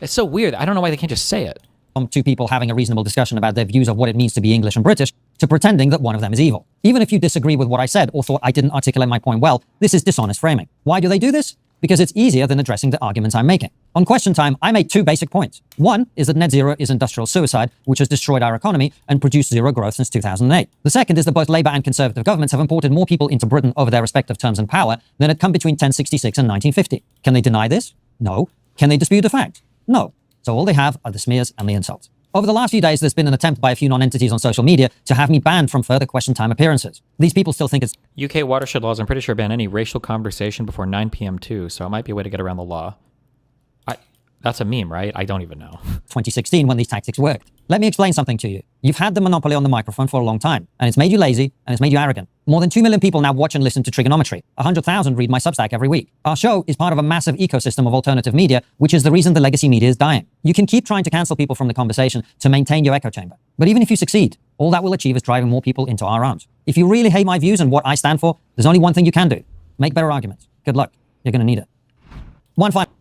It's so weird. I don't know why they can't just say it. Two people having a reasonable discussion about their views of what it means to be English and British, to pretending that one of them is evil. Even if you disagree with what I said or thought I didn't articulate my point well, this is dishonest framing. Why do they do this? Because it's easier than addressing the arguments I'm making. On Question Time, I made 2 basic points. One is that net zero is industrial suicide, which has destroyed our economy and produced zero growth since 2008. The second is that both Labour and Conservative governments have imported more people into Britain over their respective terms and power than had come between 1066 and 1950. Can they deny this? No. Can they dispute the fact? No. So all they have are the smears and the insults. Over the last few days, there's been an attempt by a few non-entities on social media to have me banned from further Question Time appearances. These people still think it's... UK watershed laws, I'm pretty sure, ban any racial conversation before 9 p.m. too, so it might be a way to get around the law. That's a meme, right? I don't even know. 2016 when these tactics worked. Let me explain something to you. You've had the monopoly on the microphone for a long time, and it's made you lazy, and it's made you arrogant. More than 2 million people now watch and listen to Trigonometry. 100,000 read my Substack every week. Our show is part of a massive ecosystem of alternative media, which is the reason the legacy media is dying. You can keep trying to cancel people from the conversation to maintain your echo chamber. But even if you succeed, all that will achieve is driving more people into our arms. If you really hate my views and what I stand for, there's only one thing you can do. Make better arguments. Good luck. You're going to need it. One final...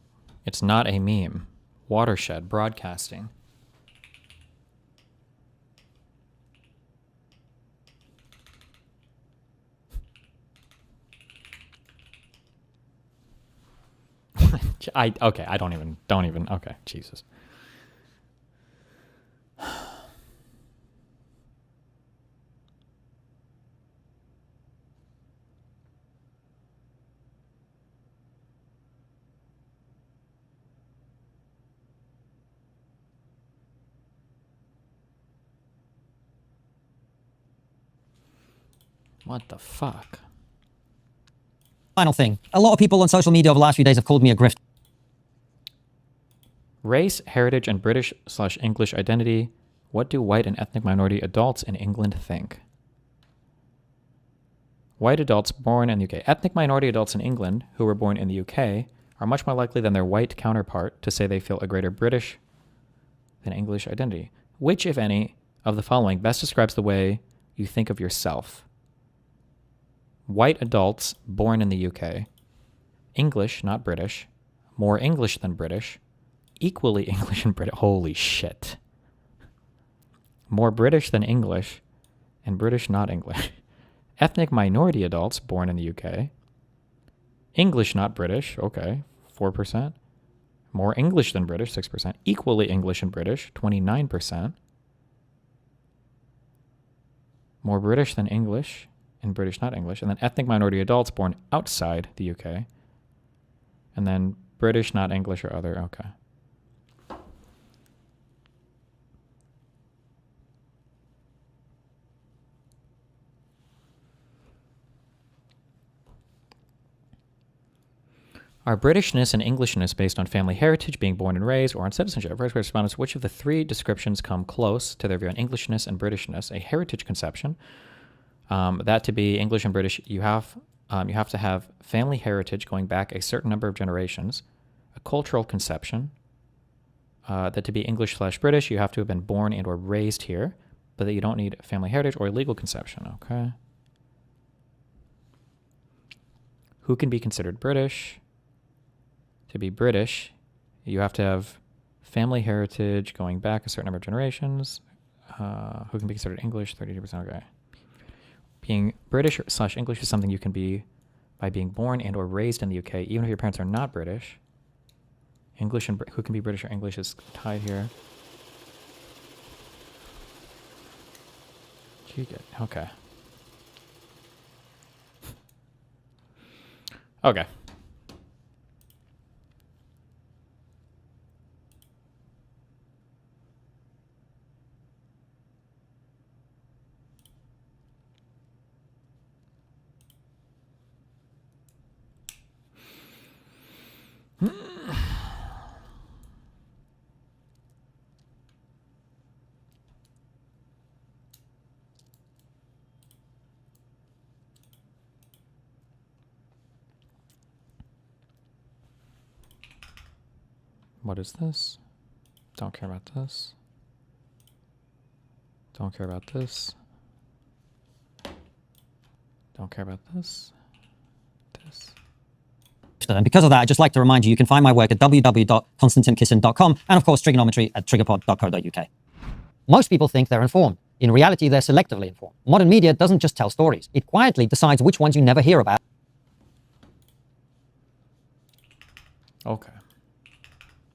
It's not a meme. Watershed broadcasting. Okay, don't even, okay, Jesus. What the fuck? Final thing. A lot of people on social media over the last few days have called me a grifter. Race, heritage, and British/English identity. What do white and ethnic minority adults in England think? White adults born in the UK. Ethnic minority adults in England who were born in the UK are much more likely than their white counterpart to say they feel a greater British than English identity. Which, if any, of the following best describes the way you think of yourself? White adults born in the UK. English, not British. More English than British. Equally English and British. Holy shit. More British than English, and British, not English. Ethnic minority adults born in the UK. English, not British. Okay, 4%. More English than British, 6%. Equally English and British, 29%. More British than English, and British, not English. And then ethnic minority adults born outside the UK. And then British, not English, or other. Okay. Are Britishness and Englishness based on family heritage, being born and raised, or on citizenship? First respondents, which of the three descriptions come close to their view on Englishness and Britishness? A heritage conception. That to be English and British, you have to have family heritage going back a certain number of generations. A cultural conception. That to be English/British, you have to have been born and or raised here, but that you don't need family heritage, or a legal conception. Okay. Who can be considered British? To be British, you have to have family heritage going back a certain number of generations. Who can be considered English? 32%. Okay. Being British/English is something you can be by being born and or raised in the UK, even if your parents are not British. English and who can be British or English is tied here. Okay. Okay. What is this? Don't care about this. Don't care about this. Don't care about this. This. And because of that, I'd just like to remind you, you can find my work at www.konstantinkissin.com and of course trigonometry at triggerpod.co.uk. Most people think they're informed. In reality, they're selectively informed. Modern media doesn't just tell stories. It quietly decides which ones you never hear about. Okay.